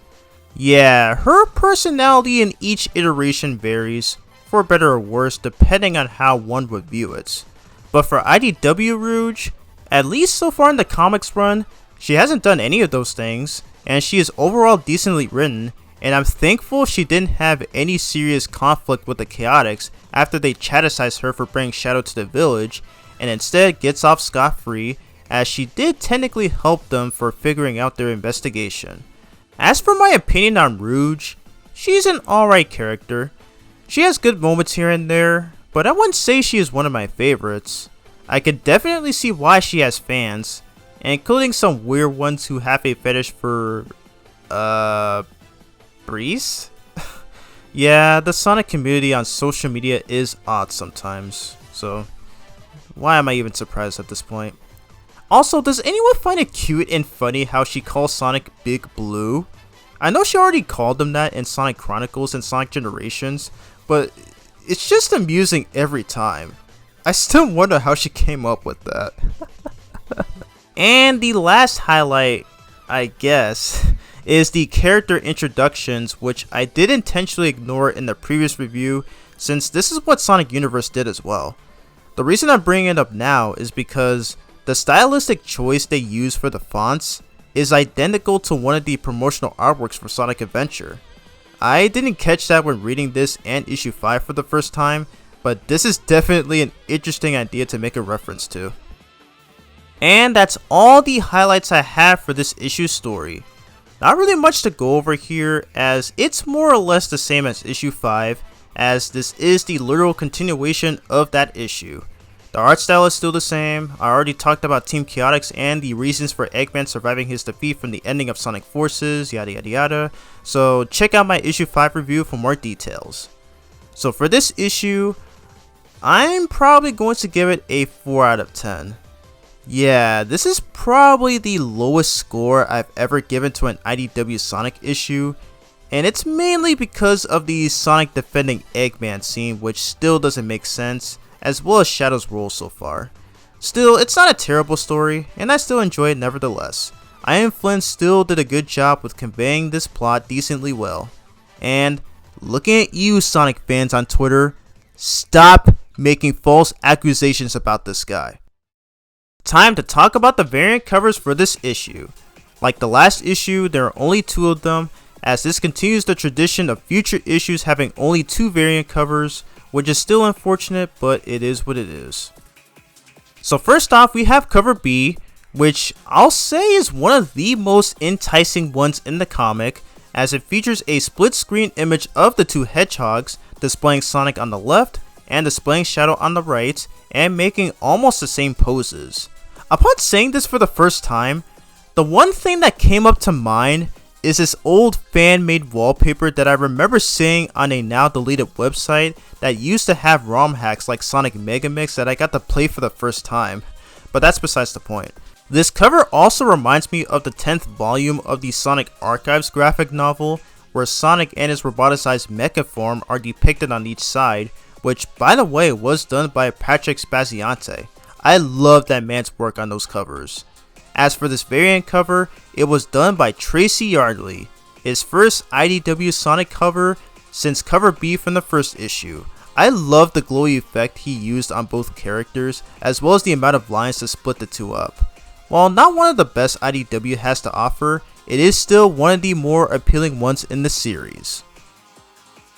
Yeah, her personality in each iteration varies, for better or worse, depending on how one would view it. But for IDW Rouge, at least so far in the comics run, she hasn't done any of those things, and she is overall decently written, and I'm thankful she didn't have any serious conflict with the Chaotix after they chastised her for bringing Shadow to the village, and instead gets off scot-free, as she did technically help them for figuring out their investigation. As for my opinion on Rouge, she's an alright character. She has good moments here and there, but I wouldn't say she is one of my favorites. I can definitely see why she has fans, including some weird ones who have a fetish for, Breeze? Yeah, the Sonic community on social media is odd sometimes, so why am I even surprised at this point? Also, does anyone find it cute and funny how she calls Sonic Big Blue? I know she already called him that in Sonic Chronicles and Sonic Generations, but it's just amusing every time. I still wonder how she came up with that. And the last highlight, I guess, is the character introductions, which I did intentionally ignore in the previous review, since this is what Sonic Universe did as well. The reason I'm bringing it up now is because the stylistic choice they use for the fonts is identical to one of the promotional artworks for Sonic Adventure. I didn't catch that when reading this and issue 5 for the first time, but this is definitely an interesting idea to make a reference to. And that's all the highlights I have for this issue story. Not really much to go over here, as it's more or less the same as issue 5, as this is the literal continuation of that issue. The art style is still the same. I already talked about Team Chaotix and the reasons for Eggman surviving his defeat from the ending of Sonic Forces, yada yada yada. So check out my issue 5 review for more details. So for this issue, I'm probably going to give it a 4 out of 10. Yeah, this is probably the lowest score I've ever given to an IDW Sonic issue, and it's mainly because of the Sonic defending Eggman scene, which still doesn't make sense, as well as Shadow's role so far. Still, it's not a terrible story, and I still enjoy it nevertheless. Ian Flynn still did a good job with conveying this plot decently well. And looking at you, Sonic fans on Twitter, stop making false accusations about this guy. Time to talk about the variant covers for this issue. Like the last issue, there are only 2 of them, as this continues the tradition of future issues having only 2 variant covers, which is still unfortunate, but it is what it is. So first off, we have cover B, which I'll say is one of the most enticing ones in the comic, as it features a split screen image of the two hedgehogs, displaying Sonic on the left and displaying Shadow on the right, and making almost the same poses. Upon saying this for the first time, the one thing that came up to mind is this old fan-made wallpaper that I remember seeing on a now deleted website that used to have ROM hacks like Sonic Megamix that I got to play for the first time, but that's besides the point. This cover also reminds me of the 10th volume of the Sonic Archives graphic novel, where Sonic and his roboticized mecha form are depicted on each side, which by the way was done by Patrick Spaziante. I love that man's work on those covers. As for this variant cover, it was done by Tracy Yardley, his first IDW Sonic cover since cover B from the first issue. I love the glowy effect he used on both characters, as well as the amount of lines to split the two up. While not one of the best IDW has to offer, it is still one of the more appealing ones in the series.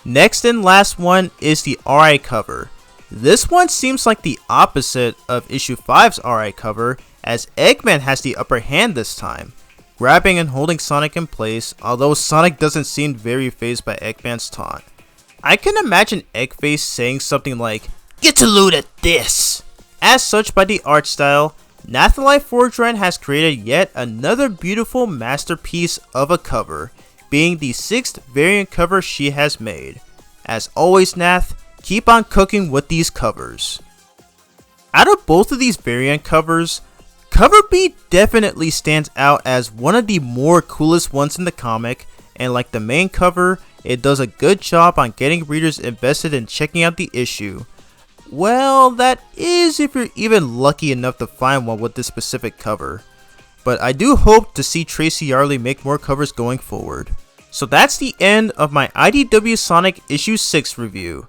Next and last one is the RI cover. This one seems like the opposite of issue 5's RI cover, as Eggman has the upper hand this time, grabbing and holding Sonic in place, although Sonic doesn't seem very fazed by Eggman's taunt. I can imagine Eggface saying something like, "Get to loot at this!" As such, by the art style, Nathalie Forgeron has created yet another beautiful masterpiece of a cover, being the 6th variant cover she has made. As always, Nath, keep on cooking with these covers. Out of both of these variant covers, cover B definitely stands out as one of the more coolest ones in the comic, and like the main cover, it does a good job on getting readers invested in checking out the issue. Well, that is if you're even lucky enough to find one with this specific cover. But I do hope to see Tracy Yardley make more covers going forward. So that's the end of my IDW Sonic issue 6 review.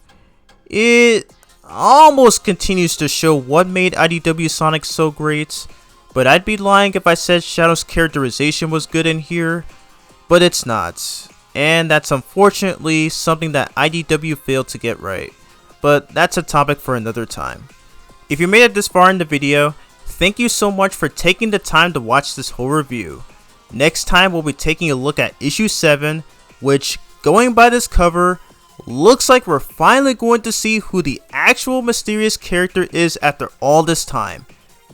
It almost continues to show what made IDW Sonic so great, but I'd be lying if I said Shadow's characterization was good in here, but it's not. And that's unfortunately something that IDW failed to get right. But that's a topic for another time. If you made it this far in the video, thank you so much for taking the time to watch this whole review. Next time we'll be taking a look at issue 7, which, going by this cover, looks like we're finally going to see who the actual mysterious character is after all this time.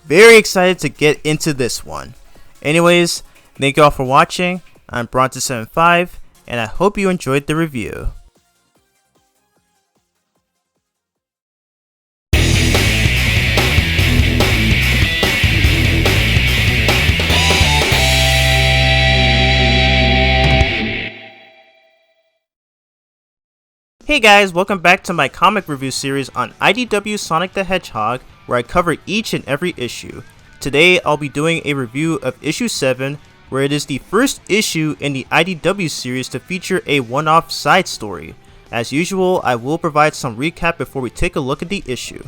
Very excited to get into this one. Anyways, thank you all for watching. I'm Bronte75, and I hope you enjoyed the review. Hey guys, welcome back to my comic review series on IDW Sonic the Hedgehog, where I cover each and every issue. Today I'll be doing a review of issue 7, where it is the first issue in the IDW series to feature a one-off side story. As usual, I will provide some recap before we take a look at the issue.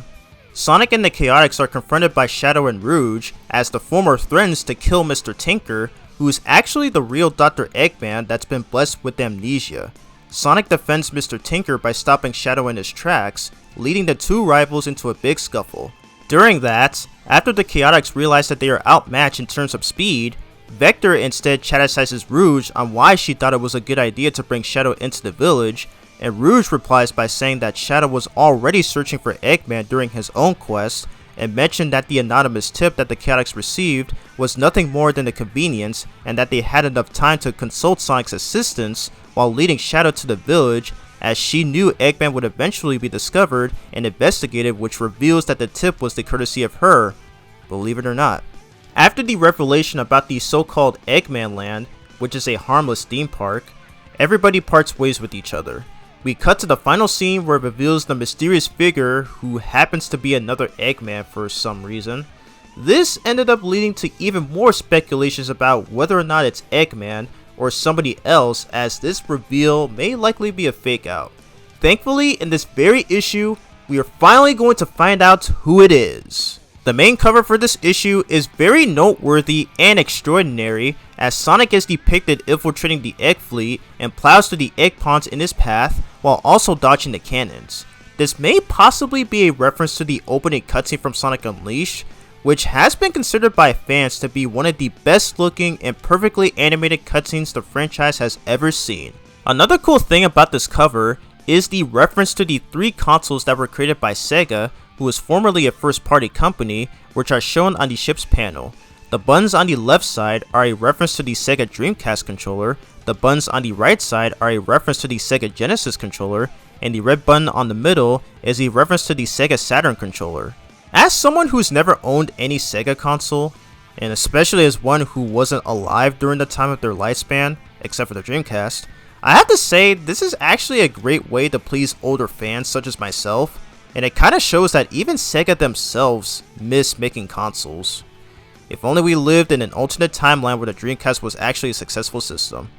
Sonic and the Chaotix are confronted by Shadow and Rouge, as the former threatens to kill Mr. Tinker, who is actually the real Dr. Eggman that's been blessed with amnesia. Sonic defends Mr. Tinker by stopping Shadow in his tracks, leading the two rivals into a big scuffle. During that, after the Chaotix realize that they are outmatched in terms of speed, Vector instead chastises Rouge on why she thought it was a good idea to bring Shadow into the village, and Rouge replies by saying that Shadow was already searching for Eggman during his own quest, and mentioned that the anonymous tip that the Chaotix received was nothing more than a convenience, and that they had enough time to consult Sonic's assistance while leading Shadow to the village, as she knew Eggman would eventually be discovered and investigated, which reveals that the tip was the courtesy of her, believe it or not. After the revelation about the so-called Eggman Land, which is a harmless theme park, everybody parts ways with each other. We cut to the final scene where it reveals the mysterious figure who happens to be another Eggman for some reason. This ended up leading to even more speculations about whether or not it's Eggman or somebody else, as this reveal may likely be a fake out. Thankfully, in this very issue, we are finally going to find out who it is. The main cover for this issue is very noteworthy and extraordinary, as Sonic is depicted infiltrating the Egg Fleet and plows through the egg ponds in his path while also dodging the cannons. This may possibly be a reference to the opening cutscene from Sonic Unleashed, which has been considered by fans to be one of the best looking and perfectly animated cutscenes the franchise has ever seen. Another cool thing about this cover is the reference to the 3 consoles that were created by Sega, who was formerly a first-party company, which are shown on the ship's panel. The buttons on the left side are a reference to the Sega Dreamcast controller, the buttons on the right side are a reference to the Sega Genesis controller, and the red button on the middle is a reference to the Sega Saturn controller. As someone who's never owned any Sega console, and especially as one who wasn't alive during the time of their lifespan, except for the Dreamcast, I have to say this is actually a great way to please older fans such as myself, and it kinda shows that even Sega themselves miss making consoles. If only we lived in an alternate timeline where the Dreamcast was actually a successful system.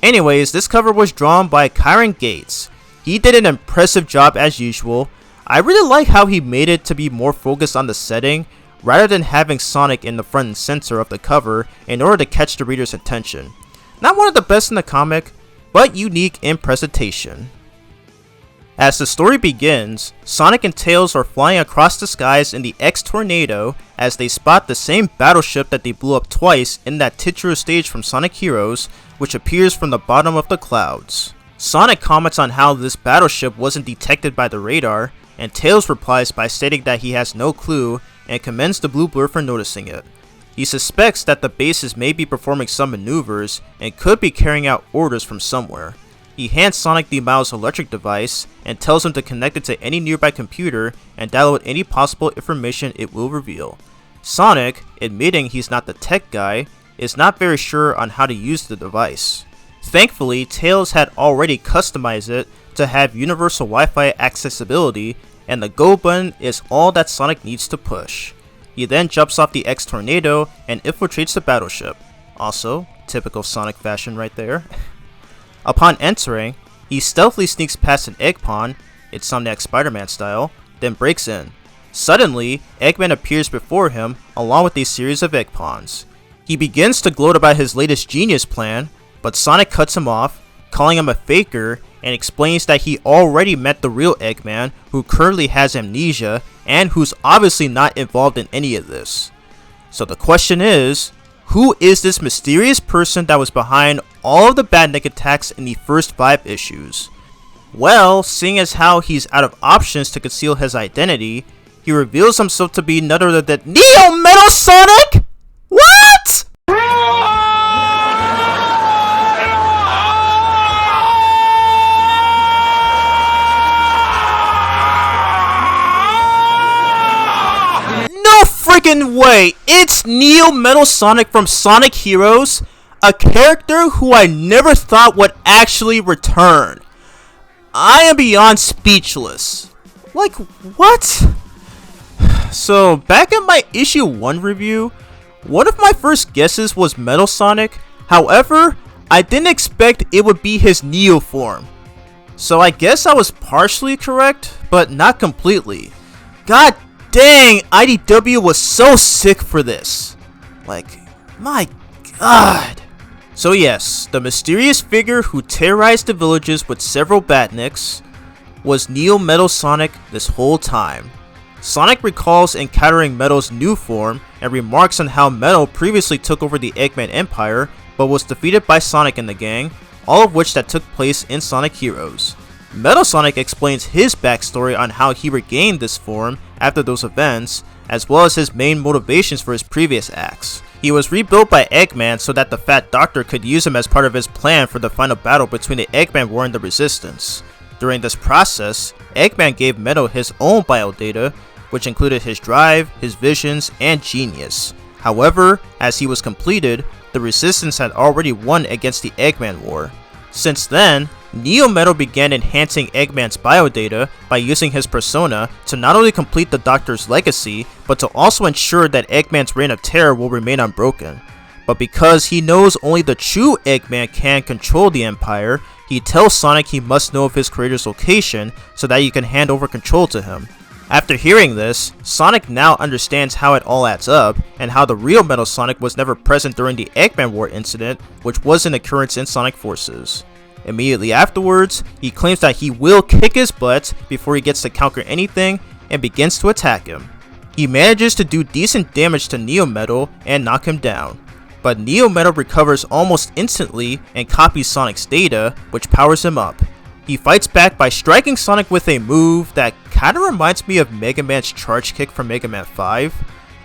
Anyways, this cover was drawn by Kyron Gates. He did an impressive job as usual. I really like how he made it to be more focused on the setting, rather than having Sonic in the front and center of the cover in order to catch the reader's attention. Not one of the best in the comic, but unique in presentation. As the story begins, Sonic and Tails are flying across the skies in the X-Tornado as they spot the same battleship that they blew up twice in that titular stage from Sonic Heroes, which appears from the bottom of the clouds. Sonic comments on how this battleship wasn't detected by the radar, and Tails replies by stating that he has no clue and commends the Blue Blur for noticing it. He suspects that the bases may be performing some maneuvers and could be carrying out orders from somewhere. He hands Sonic the Miles electric device and tells him to connect it to any nearby computer and download any possible information it will reveal. Sonic, admitting he's not the tech guy, is not very sure on how to use the device. Thankfully, Tails had already customized it to have universal Wi-Fi accessibility, and the go button is all that Sonic needs to push. He then jumps off the X-Tornado and infiltrates the battleship. Also, typical Sonic fashion right there. Upon entering, he stealthily sneaks past an egg pawn, Insomniac Spider-Man style, then breaks in. Suddenly, Eggman appears before him along with a series of egg pawns. He begins to gloat about his latest genius plan, but Sonic cuts him off, calling him a faker, and explains that he already met the real Eggman, who currently has amnesia and who's obviously not involved in any of this. So the question is, who is this mysterious person that was behind all of the Badnik attacks in the first 5 issues? Well, seeing as how he's out of options to conceal his identity, he reveals himself to be none other than Neo Metal Sonic? What?! Freaking way! It's Neo Metal Sonic from Sonic Heroes, a character who I never thought would actually return. I am beyond speechless. Like, what? So, back in my issue 1 review, one of my first guesses was Metal Sonic. However, I didn't expect it would be his Neo form. So I guess I was partially correct, but not completely. God dang, IDW was so sick for this. Like, my god. So yes, the mysterious figure who terrorized the villages with several Badniks was Neo Metal Sonic this whole time. Sonic recalls encountering Metal's new form and remarks on how Metal previously took over the Eggman Empire but was defeated by Sonic and the gang, all of which that took place in Sonic Heroes. Metal Sonic explains his backstory on how he regained this form after those events, as well as his main motivations for his previous acts. He was rebuilt by Eggman so that the Fat Doctor could use him as part of his plan for the final battle between the Eggman War and the Resistance. During this process, Eggman gave Metal his own biodata, which included his drive, his visions, and genius. However, as he was completed, the Resistance had already won against the Eggman War. Since then, Neo Metal began enhancing Eggman's biodata by using his persona to not only complete the Doctor's legacy, but to also ensure that Eggman's reign of terror will remain unbroken. But because he knows only the true Eggman can control the Empire, he tells Sonic he must know of his creator's location so that he can hand over control to him. After hearing this, Sonic now understands how it all adds up, and how the real Metal Sonic was never present during the Eggman War incident, which was an occurrence in Sonic Forces. Immediately afterwards, he claims that he will kick his butt before he gets to conquer anything, and begins to attack him. He manages to do decent damage to Neo Metal and knock him down, but Neo Metal recovers almost instantly and copies Sonic's data, which powers him up. He fights back by striking Sonic with a move that kinda reminds me of Mega Man's charge kick from Mega Man 5,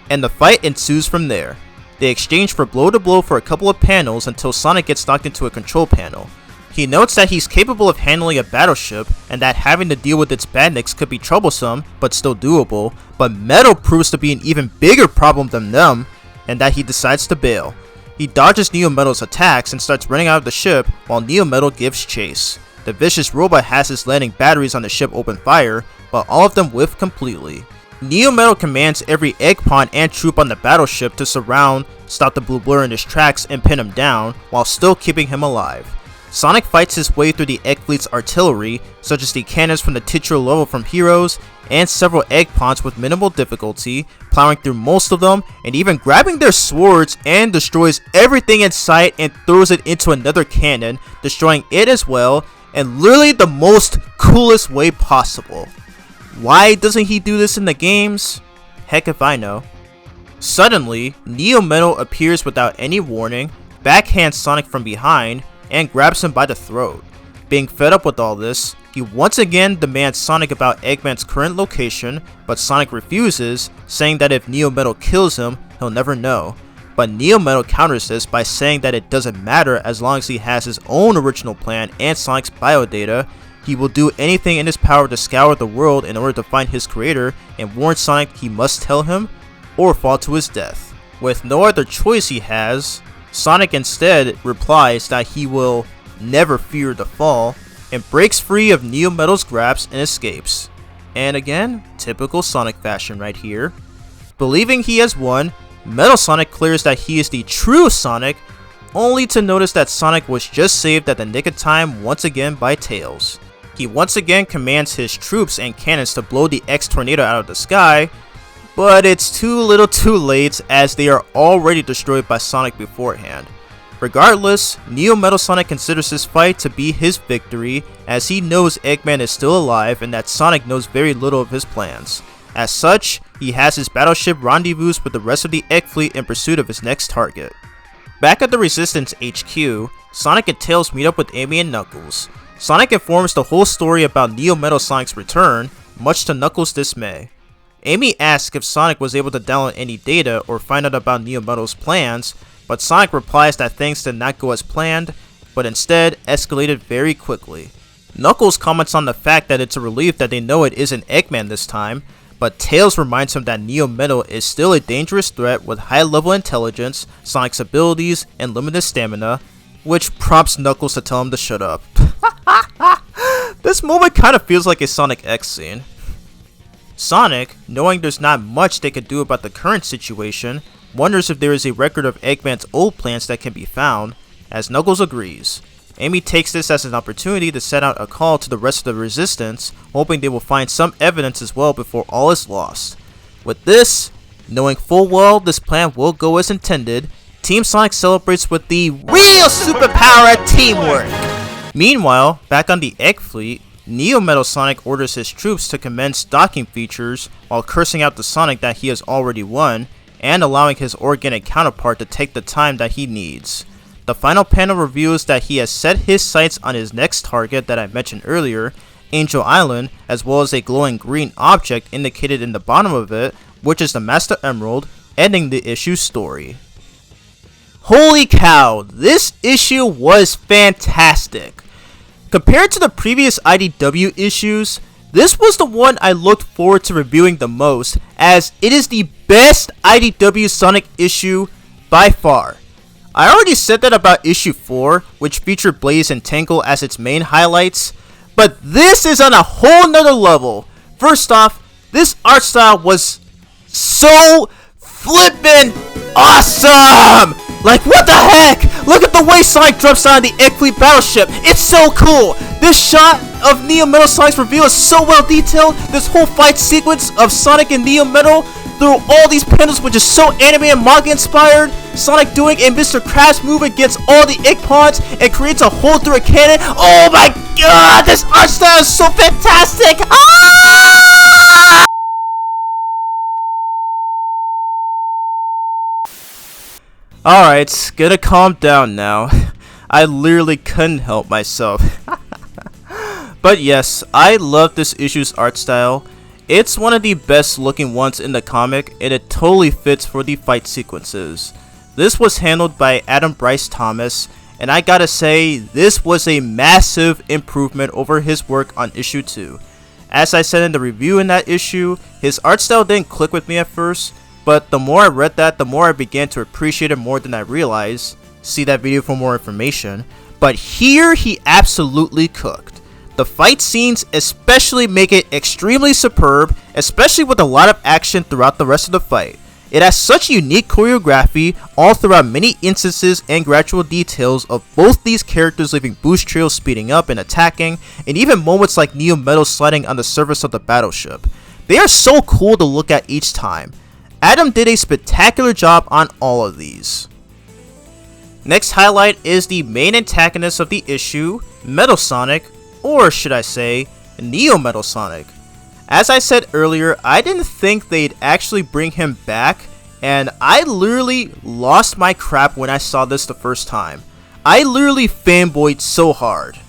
and the fight ensues from there. They exchange for blow to blow for a couple of panels until Sonic gets knocked into a control panel. He notes that he's capable of handling a battleship and that having to deal with its badniks could be troublesome but still doable, but Metal proves to be an even bigger problem than them, and that he decides to bail. He dodges Neo Metal's attacks and starts running out of the ship while Neo Metal gives chase. The vicious robot has his landing batteries on the ship open fire, but all of them whiff completely. Neo Metal commands every egg pawn and troop on the battleship to surround, stop the Blue Blur in his tracks, and pin him down, while still keeping him alive. Sonic fights his way through the Egg Fleet's artillery, such as the cannons from the titular level from Heroes, and several egg pawns with minimal difficulty, plowing through most of them, and even grabbing their swords, and destroys everything in sight and throws it into another cannon, destroying it as well, and literally the most coolest way possible. Why doesn't he do this in the games? Heck if I know. Suddenly, Neo Metal appears without any warning, backhands Sonic from behind, and grabs him by the throat. Being fed up with all this, he once again demands Sonic about Eggman's current location, but Sonic refuses, saying that if Neo Metal kills him, he'll never know. But Neo Metal counters this by saying that it doesn't matter as long as he has his own original plan and Sonic's biodata. He will do anything in his power to scour the world in order to find his creator, and warns Sonic he must tell him or fall to his death. With no other choice he has, Sonic instead replies that he will never fear the fall, and breaks free of Neo Metal's grasp and escapes. And again, typical Sonic fashion right here. Believing he has won, Metal Sonic clears that he is the true Sonic, only to notice that Sonic was just saved at the nick of time once again by Tails. He once again commands his troops and cannons to blow the X-Tornado out of the sky, but it's too little too late as they are already destroyed by Sonic beforehand. Regardless, Neo Metal Sonic considers this fight to be his victory, as he knows Eggman is still alive and that Sonic knows very little of his plans. As such, he has his battleship rendezvous with the rest of the Egg Fleet in pursuit of his next target. Back at the Resistance HQ, Sonic and Tails meet up with Amy and Knuckles. Sonic informs the whole story about Neo Metal Sonic's return, much to Knuckles' dismay. Amy asks if Sonic was able to download any data or find out about Neo Metal's plans, but Sonic replies that things did not go as planned, but instead escalated very quickly. Knuckles comments on the fact that it's a relief that they know it isn't Eggman this time, but Tails reminds him that Neo Metal is still a dangerous threat with high level intelligence, Sonic's abilities, and limited stamina, which prompts Knuckles to tell him to shut up. This moment kind of feels like a Sonic X scene. Sonic, knowing there's not much they could do about the current situation, wonders if there is a record of Eggman's old plans that can be found, as Knuckles agrees. Amy takes this as an opportunity to send out a call to the rest of the Resistance, hoping they will find some evidence as well before all is lost. With this, knowing full well this plan will go as intended, Team Sonic celebrates with the real superpower of teamwork! Meanwhile, back on the Egg Fleet, Neo Metal Sonic orders his troops to commence docking features while cursing out to Sonic that he has already won, and allowing his organic counterpart to take the time that he needs. The final panel reveals that he has set his sights on his next target that I mentioned earlier, Angel Island, as well as a glowing green object indicated in the bottom of it, which is the Master Emerald, ending the issue's story. Holy cow, this issue was fantastic! Compared to the previous IDW issues, this was the one I looked forward to reviewing the most, as it is the best IDW Sonic issue by far. I already said that about issue 4, which featured Blaze and Tangle as its main highlights, but this is on a whole nother level. First off, this art style was so flippin' awesome! Like, what the heck? Look at the way Sonic jumps out of the Egg Fleet battleship. It's so cool. This shot of Neo Metal Sonic's reveal is so well detailed. This whole fight sequence of Sonic and Neo Metal through all these panels, which is so anime and manga inspired. Sonic doing a Mr. Krabs move against all the egg pods and creates a hole through a cannon. Oh my god, this art style is so fantastic. Ah! Alright, gonna calm down now. I literally couldn't help myself. But yes, I love this issue's art style. It's one of the best looking ones in the comic, and it totally fits for the fight sequences. This was handled by Adam Bryce Thomas, and I gotta say, this was a massive improvement over his work on issue 2. As I said in the review in that issue, his art style didn't click with me at first, but the more I read that, the more I began to appreciate it more than I realized. See that video for more information. But here he absolutely cooked. The fight scenes especially make it extremely superb, especially with a lot of action throughout the rest of the fight. It has such unique choreography all throughout many instances and gradual details of both these characters leaving boost trails speeding up and attacking, and even moments like Neo Metal sliding on the surface of the battleship. They are so cool to look at each time. Adam did a spectacular job on all of these. Next highlight is the main antagonist of the issue, Metal Sonic, or should I say, Neo Metal Sonic. As I said earlier, I didn't think they'd actually bring him back, and I literally lost my crap when I saw this the first time. I literally fanboyed so hard.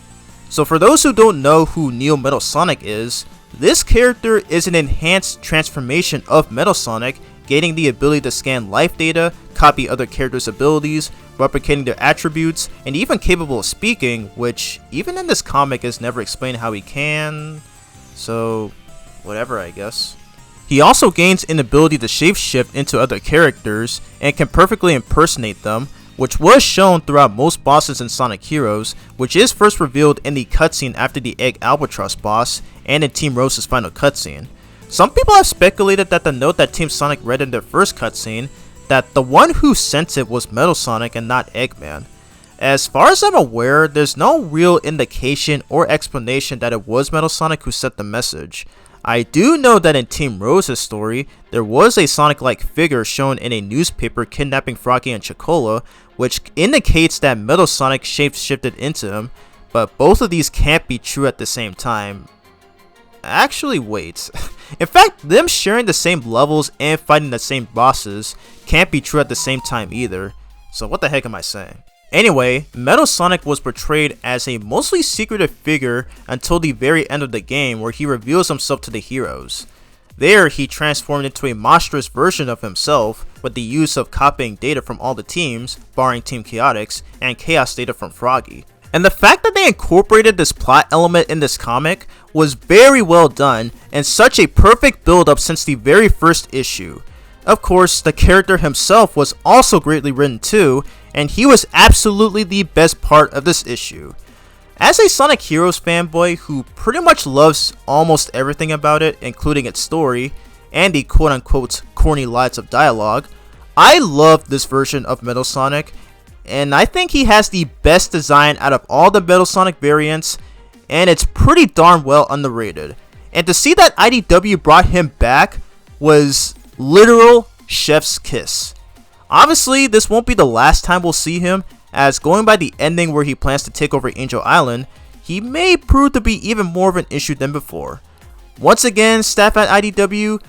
So for those who don't know who Neo Metal Sonic is, this character is an enhanced transformation of Metal Sonic, gaining the ability to scan life data, copy other characters' abilities, replicating their attributes, and even capable of speaking, which even in this comic is never explained how he can, so whatever I guess. He also gains an ability to shapeshift into other characters, and can perfectly impersonate them, which was shown throughout most bosses in Sonic Heroes, which is first revealed in the cutscene after the Egg Albatross boss, and in Team Rose's final cutscene. Some people have speculated that the note that Team Sonic read in their first cutscene, that the one who sent it was Metal Sonic and not Eggman. As far as I'm aware, there's no real indication or explanation that it was Metal Sonic who sent the message. I do know that in Team Rose's story, there was a Sonic-like figure shown in a newspaper kidnapping Froggy and Chocola, which indicates that Metal Sonic shapeshifted into him, but both of these can't be true at the same time. Actually, wait. In fact, them sharing the same levels and fighting the same bosses can't be true at the same time either. So what the heck am I saying? Anyway, Metal Sonic was portrayed as a mostly secretive figure until the very end of the game, where he reveals himself to the heroes. There, he transformed into a monstrous version of himself with the use of copying data from all the teams, barring Team Chaotix, and chaos data from Froggy. And the fact that they incorporated this plot element in this comic was very well done, and such a perfect build-up since the very first issue. Of course, the character himself was also greatly written too, and he was absolutely the best part of this issue. As a Sonic Heroes fanboy who pretty much loves almost everything about it, including its story, and the quote-unquote corny lines of dialogue, I love this version of Metal Sonic, and I think he has the best design out of all the Metal Sonic variants, and it's pretty darn well underrated. And to see that IDW brought him back was literal chef's kiss. Obviously, this won't be the last time we'll see him, as going by the ending where he plans to take over Angel Island, he may prove to be even more of an issue than before. Once again, staff at IDW,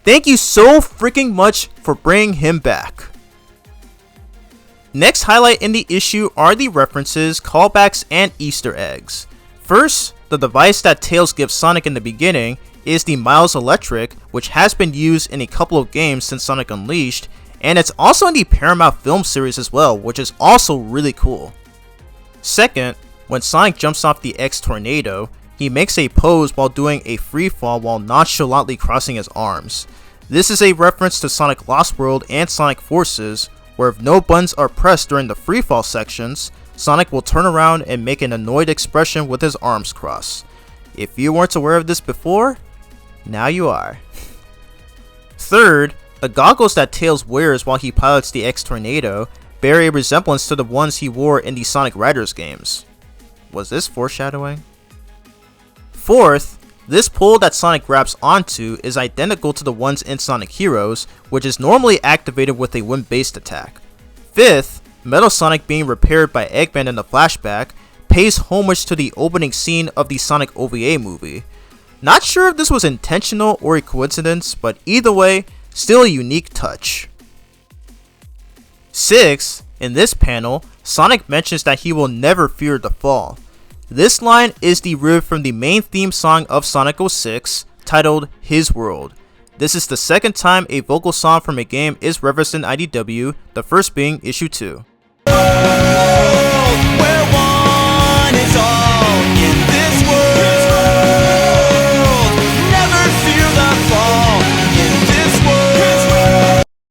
thank you so freaking much for bringing him back. Next highlight in the issue are the references, callbacks, and Easter eggs. First, the device that Tails gives Sonic in the beginning is the Miles Electric, which has been used in a couple of games since Sonic Unleashed, and it's also in the Paramount film series as well, which is also really cool. Second, when Sonic jumps off the X Tornado, he makes a pose while doing a free fall while nonchalantly crossing his arms. This is a reference to Sonic Lost World and Sonic Forces, where if no buttons are pressed during the free fall sections, Sonic will turn around and make an annoyed expression with his arms crossed. If you weren't aware of this before, now you are. Third, the goggles that Tails wears while he pilots the X Tornado bear a resemblance to the ones he wore in the Sonic Riders games. Was this foreshadowing? Fourth, this pole that Sonic grabs onto is identical to the ones in Sonic Heroes, which is normally activated with a wind-based attack. Fifth, Metal Sonic being repaired by Eggman in the flashback pays homage to the opening scene of the Sonic OVA movie. Not sure if this was intentional or a coincidence, but either way, still a unique touch. 6. In this panel, Sonic mentions that he will never fear the fall. This line is derived from the main theme song of Sonic 06, titled His World. This is the second time a vocal song from a game is referenced in IDW, the first being issue 2.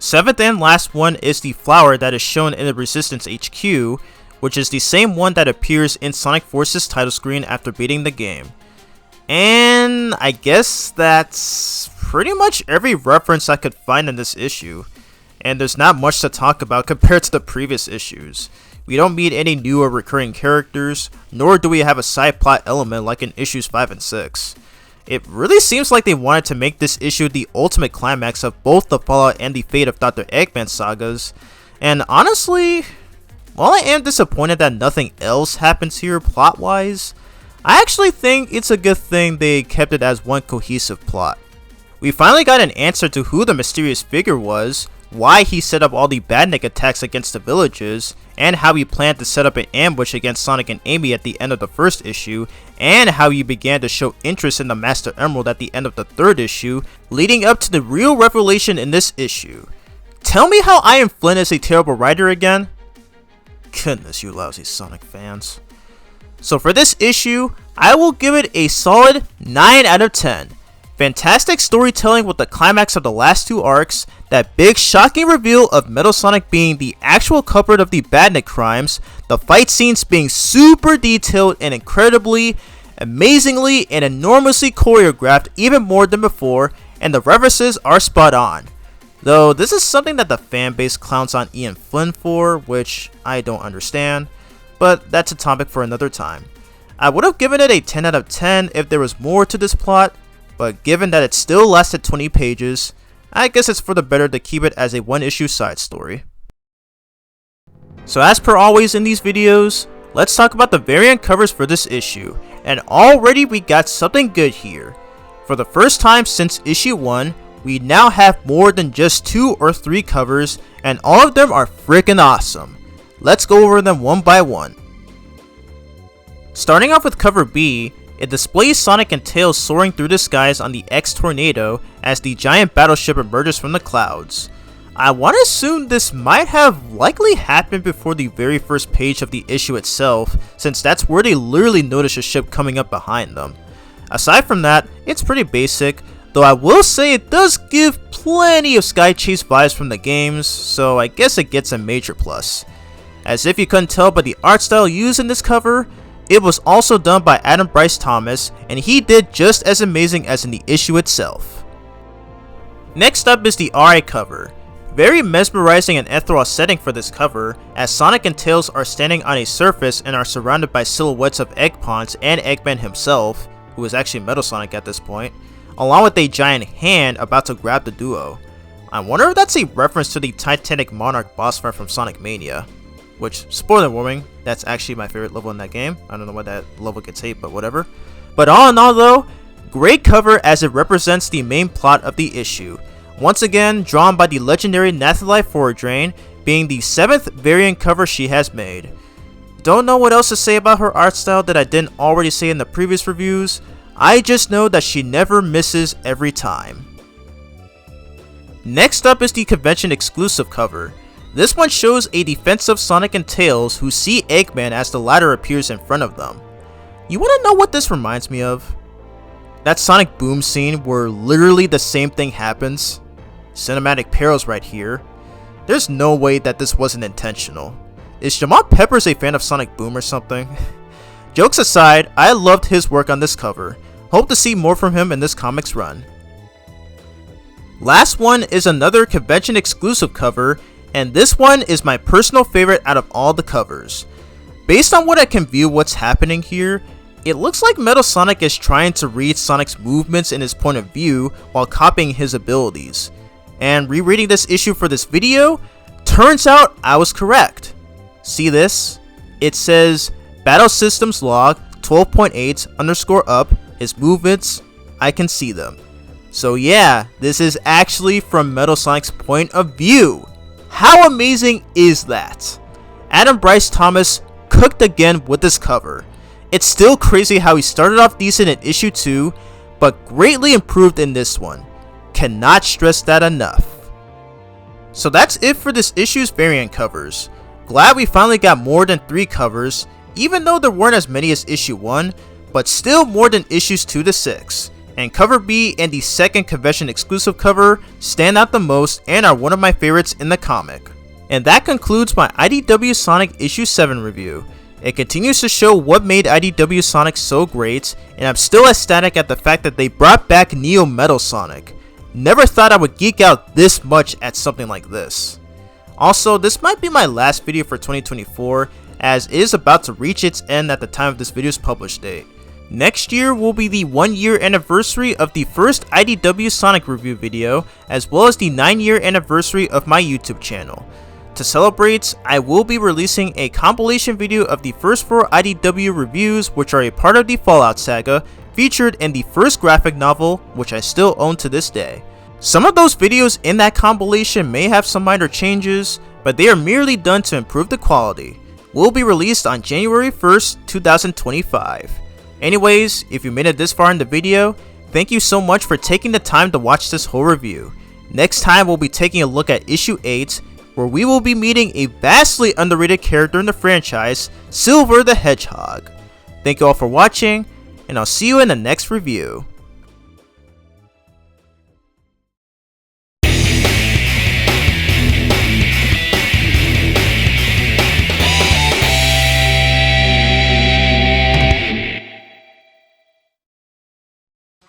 Seventh and last one is the flower that is shown in the Resistance HQ, which is the same one that appears in Sonic Force's title screen after beating the game. And I guess that's pretty much every reference I could find in this issue, and there's not much to talk about compared to the previous issues. We don't meet any new or recurring characters, nor do we have a side plot element like in issues 5 and 6. It really seems like they wanted to make this issue the ultimate climax of both the fallout and the fate of Dr. Eggman sagas, and honestly, while I am disappointed that nothing else happens here plot-wise, I actually think it's a good thing they kept it as one cohesive plot. We finally got an answer to who the mysterious figure was, why he set up all the Badnik attacks against the villages, and how he planned to set up an ambush against Sonic and Amy at the end of the first issue, and how he began to show interest in the Master Emerald at the end of the third issue, leading up to the real revelation in this issue. Tell me how Ian Flynn is a terrible writer again? Goodness, you lousy Sonic fans. So for this issue, I will give it a solid 9 out of 10. Fantastic storytelling with the climax of the last two arcs, that big shocking reveal of Metal Sonic being the actual culprit of the Badnik crimes, the fight scenes being super detailed and incredibly, amazingly, and enormously choreographed even more than before, and the references are spot on. Though this is something that the fanbase clowns on Ian Flynn for, which I don't understand, but that's a topic for another time. I would have given it a 10 out of 10 if there was more to this plot, but given that it still lasted 20 pages, I guess it's for the better to keep it as a one-issue side story. So as per always in these videos, let's talk about the variant covers for this issue, and already we got something good here. For the first time since issue 1, we now have more than just 2 or 3 covers, and all of them are freaking awesome. Let's go over them one by one. Starting off with cover B, it displays Sonic and Tails soaring through the skies on the X-Tornado as the giant battleship emerges from the clouds. I want to assume this might have likely happened before the very first page of the issue itself, since that's where they literally notice a ship coming up behind them. Aside from that, it's pretty basic, though I will say it does give plenty of Sky Chase vibes from the games, so I guess it gets a major plus. As if you couldn't tell by the art style used in this cover, it was also done by Adam Bryce Thomas, and he did just as amazing as in the issue itself. Next up is the RA cover. Very mesmerizing and ethereal setting for this cover, as Sonic and Tails are standing on a surface and are surrounded by silhouettes of Eggpons and Eggman himself, who is actually Metal Sonic at this point, along with a giant hand about to grab the duo. I wonder if that's a reference to the Titanic Monarch boss fight from Sonic Mania. Which, spoiler warning, that's actually my favorite level in that game. I don't know why that level gets hate, but whatever. But all in all though, great cover as it represents the main plot of the issue. Once again, drawn by the legendary Nathalie Foradrain, being the 7th variant cover she has made. Don't know what else to say about her art style that I didn't already say in the previous reviews. I just know that she never misses every time. Next up is the convention exclusive cover. This one shows a defensive Sonic and Tails who see Eggman as the latter appears in front of them. You wanna know what this reminds me of? That Sonic Boom scene where literally the same thing happens. Cinematic parallels right here. There's no way that this wasn't intentional. Is Jamal Peppers a fan of Sonic Boom or something? Jokes aside, I loved his work on this cover. Hope to see more from him in this comics run. Last one is another convention exclusive cover, and this one is my personal favorite out of all the covers. Based on what I can view what's happening here, it looks like Metal Sonic is trying to read Sonic's movements in his point of view while copying his abilities. And rereading this issue for this video, turns out I was correct. See this? It says Battle Systems Log 12.8_up, his movements, I can see them. So yeah, this is actually from Metal Sonic's point of view. How amazing is that? Adam Bryce Thomas cooked again with this cover. It's still crazy how he started off decent in issue 2, but greatly improved in this one. Cannot stress that enough. So that's it for this issue's variant covers. Glad we finally got more than 3 covers, even though there weren't as many as issue 1, but still more than issues 2 to 6. And cover B and the second convention exclusive cover stand out the most and are one of my favorites in the comic. And that concludes my IDW Sonic issue 7 review. It continues to show what made IDW Sonic so great, and I'm still ecstatic at the fact that they brought back Neo Metal Sonic. Never thought I would geek out this much at something like this. Also, this might be my last video for 2024, as it is about to reach its end at the time of this video's publish date. Next year will be the 1-year anniversary of the first IDW Sonic review video, as well as the 9-year anniversary of my YouTube channel. To celebrate, I will be releasing a compilation video of the first 4 IDW reviews, which are a part of the Fallout saga, featured in the first graphic novel, which I still own to this day. Some of those videos in that compilation may have some minor changes, but they are merely done to improve the quality. Will be released on January 1st, 2025. Anyways, if you made it this far in the video, thank you so much for taking the time to watch this whole review. Next time we'll be taking a look at issue 8, where we will be meeting a vastly underrated character in the franchise, Silver the Hedgehog. Thank you all for watching, and I'll see you in the next review.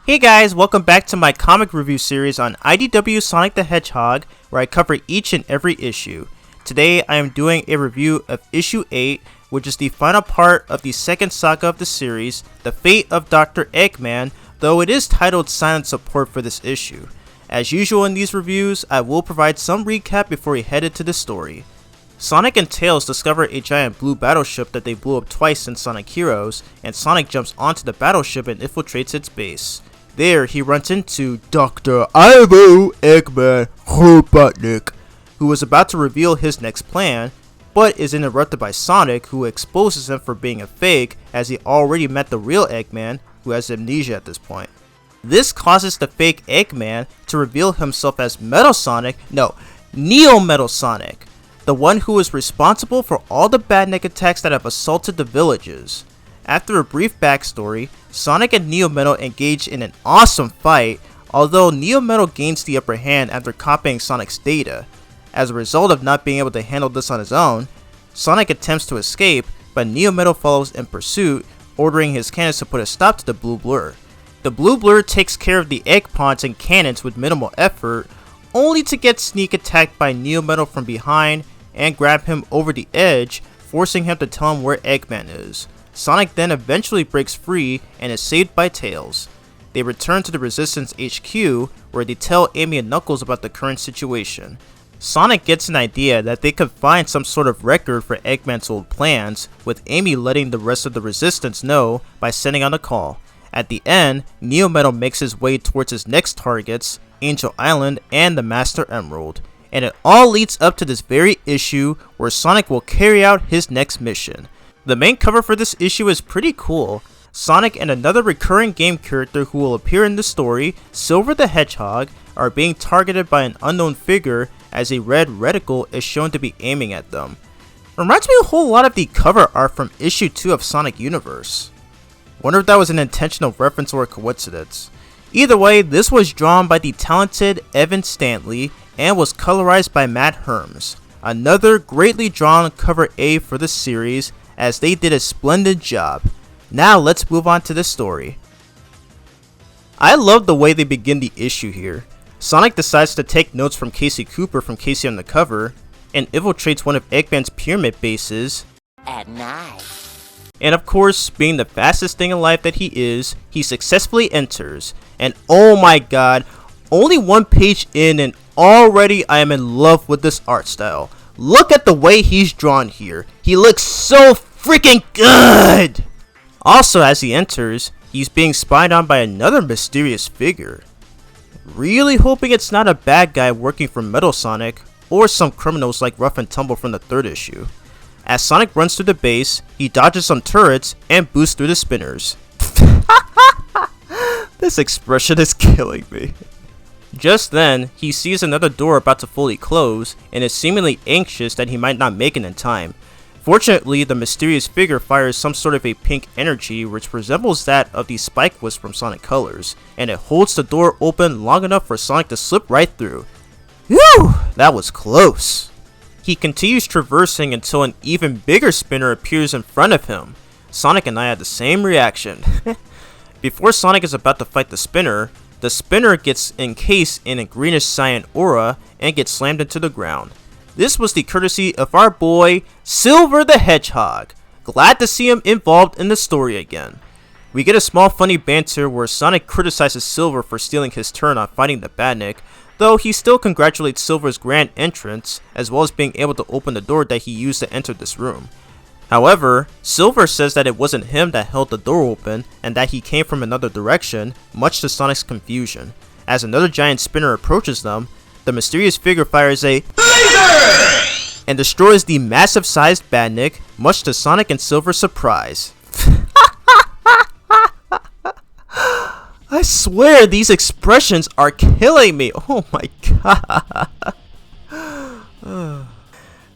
Hey guys, welcome back to my comic review series on IDW Sonic the Hedgehog, where I cover each and every issue. Today I am doing a review of issue 8, which is the final part of the second saga of the series, The Fate of Dr. Eggman, though it is titled Silent Support for this issue. As usual in these reviews, I will provide some recap before we head into the story. Sonic and Tails discover a giant blue battleship that they blew up twice in Sonic Heroes, and Sonic jumps onto the battleship and infiltrates its base. There, he runs into Dr. Ivo Eggman Robotnik, who was about to reveal his next plan, but is interrupted by Sonic, who exposes him for being a fake, as he already met the real Eggman, who has amnesia at this point. This causes the fake Eggman to reveal himself as Neo Metal Sonic, the one who is responsible for all the badnik attacks that have assaulted the villages. After a brief backstory, Sonic and Neo Metal engage in an awesome fight, although Neo Metal gains the upper hand after copying Sonic's data. As a result of not being able to handle this on his own, Sonic attempts to escape, but Neo Metal follows in pursuit, ordering his cannons to put a stop to the blue blur. The blue blur takes care of the egg pawns and cannons with minimal effort, only to get sneak attacked by Neo Metal from behind and grab him over the edge, forcing him to tell him where Eggman is. Sonic then eventually breaks free and is saved by Tails. They return to the Resistance HQ, where they tell Amy and Knuckles about the current situation. Sonic gets an idea that they could find some sort of record for Eggman's old plans, with Amy letting the rest of the Resistance know by sending out a call. At the end, Neo Metal makes his way towards his next targets, Angel Island and the Master Emerald, and it all leads up to this very issue where Sonic will carry out his next mission. The main cover for this issue is pretty cool. Sonic and another recurring game character who will appear in the story, Silver the Hedgehog, are being targeted by an unknown figure as a red reticle is shown to be aiming at them. Reminds me a whole lot of the cover art from issue 2 of Sonic Universe. Wonder if that was an intentional reference or a coincidence. Either way, this was drawn by the talented Evan Stanley and was colorized by Matt Herms. Another greatly drawn cover A for the series, as they did a splendid job. Now let's move on to the story. I love the way they begin the issue here. Sonic decides to take notes from Casey Cooper from Casey on the Cover, and infiltrates one of Eggman's pyramid bases at night. And of course, being the fastest thing alive that he is, he successfully enters. And oh my god, only one page in and already I am in love with this art style. Look at the way he's drawn here. He looks so freaking good! Also, as he enters, he's being spied on by another mysterious figure. Really hoping it's not a bad guy working for Metal Sonic, or some criminals like Rough and Tumble from the 3rd issue. As Sonic runs through the base, he dodges some turrets and boosts through the spinners. This expression is killing me. Just then, he sees another door about to fully close and is seemingly anxious that he might not make it in time. Fortunately, the mysterious figure fires some sort of a pink energy which resembles that of the Spike Wisp from Sonic Colors, and it holds the door open long enough for Sonic to slip right through. Whew! That was close. He continues traversing until an even bigger spinner appears in front of him. Sonic and I had the same reaction. Before Sonic is about to fight the spinner gets encased in a greenish cyan aura and gets slammed into the ground. This was the courtesy of our boy, Silver the Hedgehog. Glad to see him involved in the story again. We get a small funny banter where Sonic criticizes Silver for stealing his turn on fighting the Badnik, though he still congratulates Silver's grand entrance, as well as being able to open the door that he used to enter this room. However, Silver says that it wasn't him that held the door open, and that he came from another direction, much to Sonic's confusion. As another giant spinner approaches them, the mysterious figure fires a laser and destroys the massive-sized Badnik, much to Sonic and Silver's surprise. I swear these expressions are killing me. Oh my god.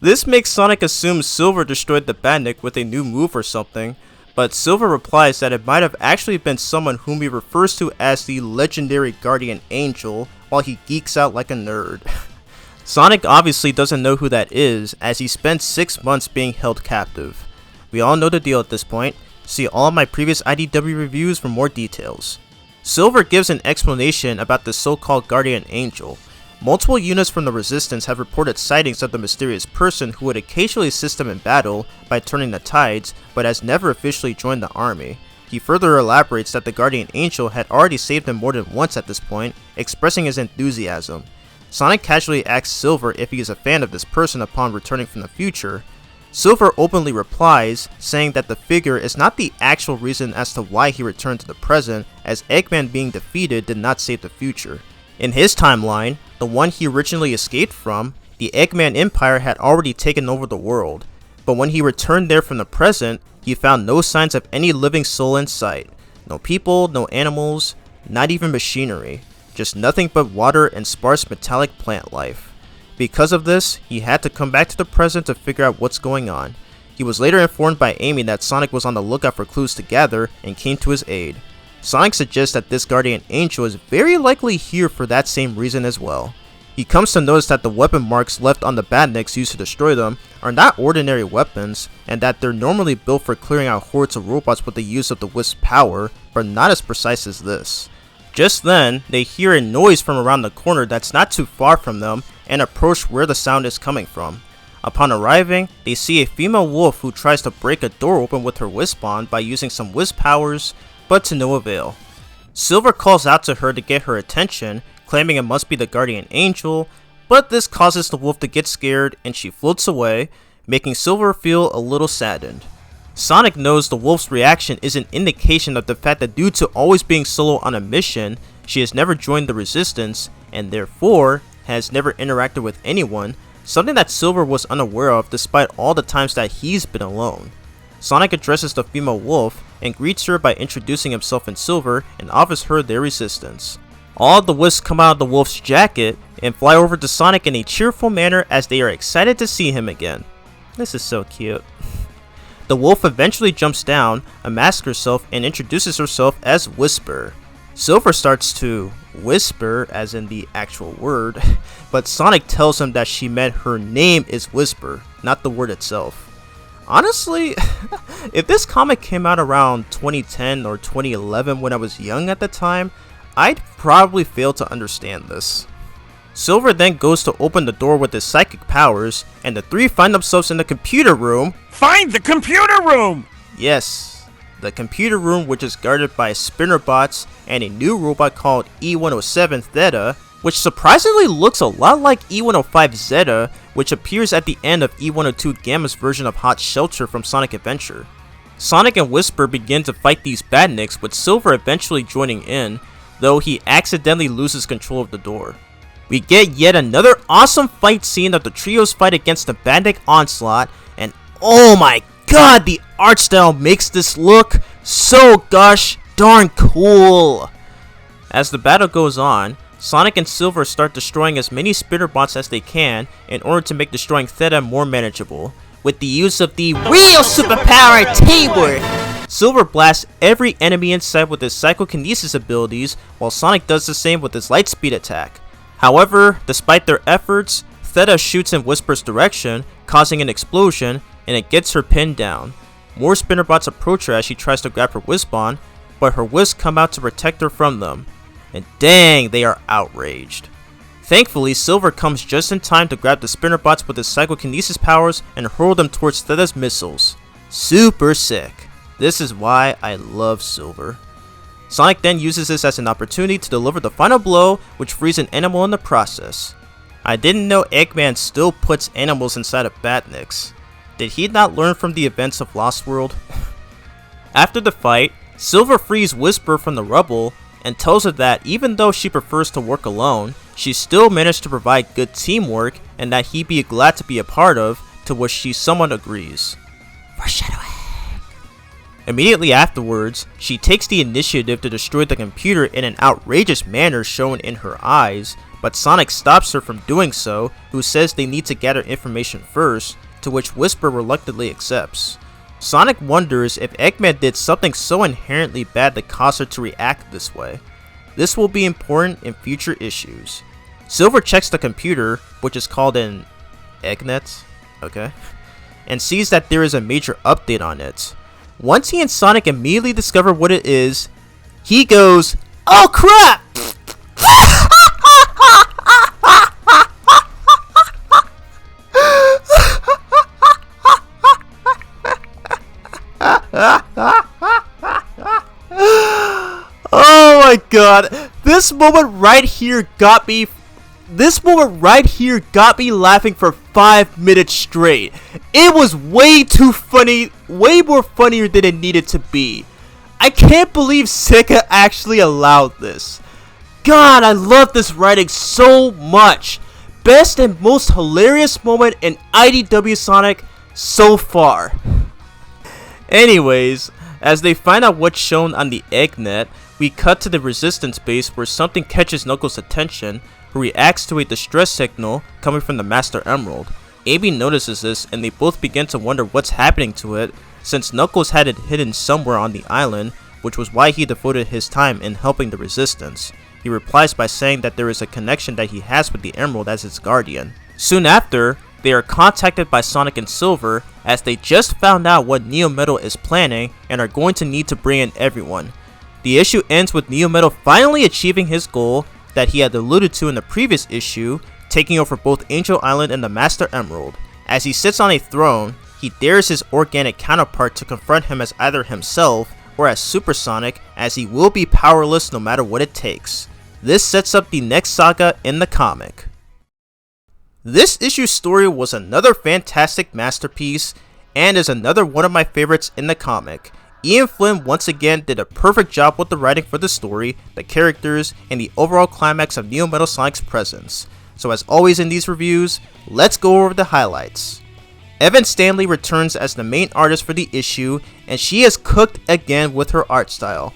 This makes Sonic assume Silver destroyed the Badnik with a new move or something, but Silver replies that it might have actually been someone whom he refers to as the legendary Guardian Angel, while he geeks out like a nerd. Sonic obviously doesn't know who that is, as he spent 6 months being held captive. We all know the deal at this point. See all of my previous IDW reviews for more details. Silver gives an explanation about the so-called Guardian Angel. Multiple units from the Resistance have reported sightings of the mysterious person who would occasionally assist them in battle by turning the tides, but has never officially joined the army. He further elaborates that the Guardian Angel had already saved him more than once at this point, expressing his enthusiasm. Sonic casually asks Silver if he is a fan of this person upon returning from the future. Silver openly replies, saying that the figure is not the actual reason as to why he returned to the present, as Eggman being defeated did not save the future. In his timeline, the one he originally escaped from, the Eggman Empire had already taken over the world, but when he returned there from the present, he found no signs of any living soul in sight. No people, no animals, not even machinery, just nothing but water and sparse metallic plant life. Because of this, he had to come back to the present to figure out what's going on. He was later informed by Amy that Sonic was on the lookout for clues to gather and came to his aid. Sonic suggests that this Guardian Angel is very likely here for that same reason as well. He comes to notice that the weapon marks left on the Badniks used to destroy them are not ordinary weapons, and that they're normally built for clearing out hordes of robots with the use of the Wisp's power, but not as precise as this. Just then, they hear a noise from around the corner that's not too far from them, and approach where the sound is coming from. Upon arriving, they see a female wolf who tries to break a door open with her Wisp on by using some Wisp powers, but to no avail. Silver calls out to her to get her attention, claiming it must be the Guardian Angel, but this causes the wolf to get scared and she floats away, making Silver feel a little saddened. Sonic knows the wolf's reaction is an indication of the fact that due to always being solo on a mission, she has never joined the Resistance, and therefore has never interacted with anyone, something that Silver was unaware of despite all the times that he's been alone. Sonic addresses the female wolf and greets her by introducing himself in Silver and offers her their resistance. All of the wisps come out of the wolf's jacket and fly over to Sonic in a cheerful manner as they are excited to see him again. This is so cute. The wolf eventually jumps down, unmasks herself, and introduces herself as Whisper. Silver starts to whisper, as in the actual word, but Sonic tells him that she meant her name is Whisper, not the word itself. Honestly, if this comic came out around 2010 or 2011 when I was young at the time, I'd probably fail to understand this. Silver then goes to open the door with his psychic powers, and the three find themselves in the computer room. Find the computer room! Yes, the computer room, which is guarded by spinner bots and a new robot called E107 Theta, which surprisingly looks a lot like E105 Zeta, which appears at the end of E102 Gamma's version of Hot Shelter from Sonic Adventure. Sonic and Whisper begin to fight these Badniks, with Silver eventually joining in, though he accidentally loses control of the door. We get yet another awesome fight scene of the trio's fight against the Bandit Onslaught, and oh my god, the art style makes this look so gosh darn cool. As the battle goes on, Sonic and Silver start destroying as many spinner bots as they can in order to make destroying Theta more manageable, with the use of the real superpower teamwork. Silver blasts every enemy in sight with his psychokinesis abilities, while Sonic does the same with his lightspeed attack. However, despite their efforts, Theta shoots in Whisper's direction, causing an explosion, and it gets her pinned down. More spinner bots approach her as she tries to grab her Wisp-On, but her Wisps come out to protect her from them. And dang, they are outraged. Thankfully, Silver comes just in time to grab the spinner bots with his psychokinesis powers and hurl them towards Theta's missiles. Super sick. This is why I love Silver. Sonic then uses this as an opportunity to deliver the final blow, which frees an animal in the process. I didn't know Eggman still puts animals inside of Batniks. Did he not learn from the events of Lost World? After the fight, Silver frees Whisper from the rubble and tells her that even though she prefers to work alone, she still managed to provide good teamwork and that he'd be glad to be a part of, to which she somewhat agrees. Foreshadowing. Immediately afterwards, she takes the initiative to destroy the computer in an outrageous manner shown in her eyes, but Sonic stops her from doing so, who says they need to gather information first, to which Whisper reluctantly accepts. Sonic wonders if Eggman did something so inherently bad that caused her to react this way. This will be important in future issues. Silver checks the computer, which is called an Eggnet, okay, and sees that there is a major update on it. Once he and Sonic immediately discover what it is, he goes, "Oh crap!" Oh my god, this moment right here got me laughing for 5 minutes straight. It was way too funny, way more funnier than it needed to be. I can't believe Sega actually allowed this. God, I love this writing so much. Best and most hilarious moment in IDW Sonic so far. Anyways, as they find out what's shown on the Eggnet, we cut to the Resistance base where something catches Knuckles' attention, who reacts to a distress signal coming from the Master Emerald. Amy notices this and they both begin to wonder what's happening to it, since Knuckles had it hidden somewhere on the island, which was why he devoted his time in helping the Resistance. He replies by saying that there is a connection that he has with the Emerald as its guardian. Soon after, they are contacted by Sonic and Silver as they just found out what Neo Metal is planning and are going to need to bring in everyone. The issue ends with Neo Metal finally achieving his goal that he had alluded to in the previous issue, taking over both Angel Island and the Master Emerald. As he sits on a throne, he dares his organic counterpart to confront him as either himself or as Super Sonic, as he will be powerless no matter what it takes. This sets up the next saga in the comic. This issue's story was another fantastic masterpiece and is another one of my favorites in the comic. Ian Flynn once again did a perfect job with the writing for the story, the characters, and the overall climax of Neo Metal Sonic's presence. So as always in these reviews, let's go over the highlights. Evan Stanley returns as the main artist for the issue, and she has cooked again with her art style.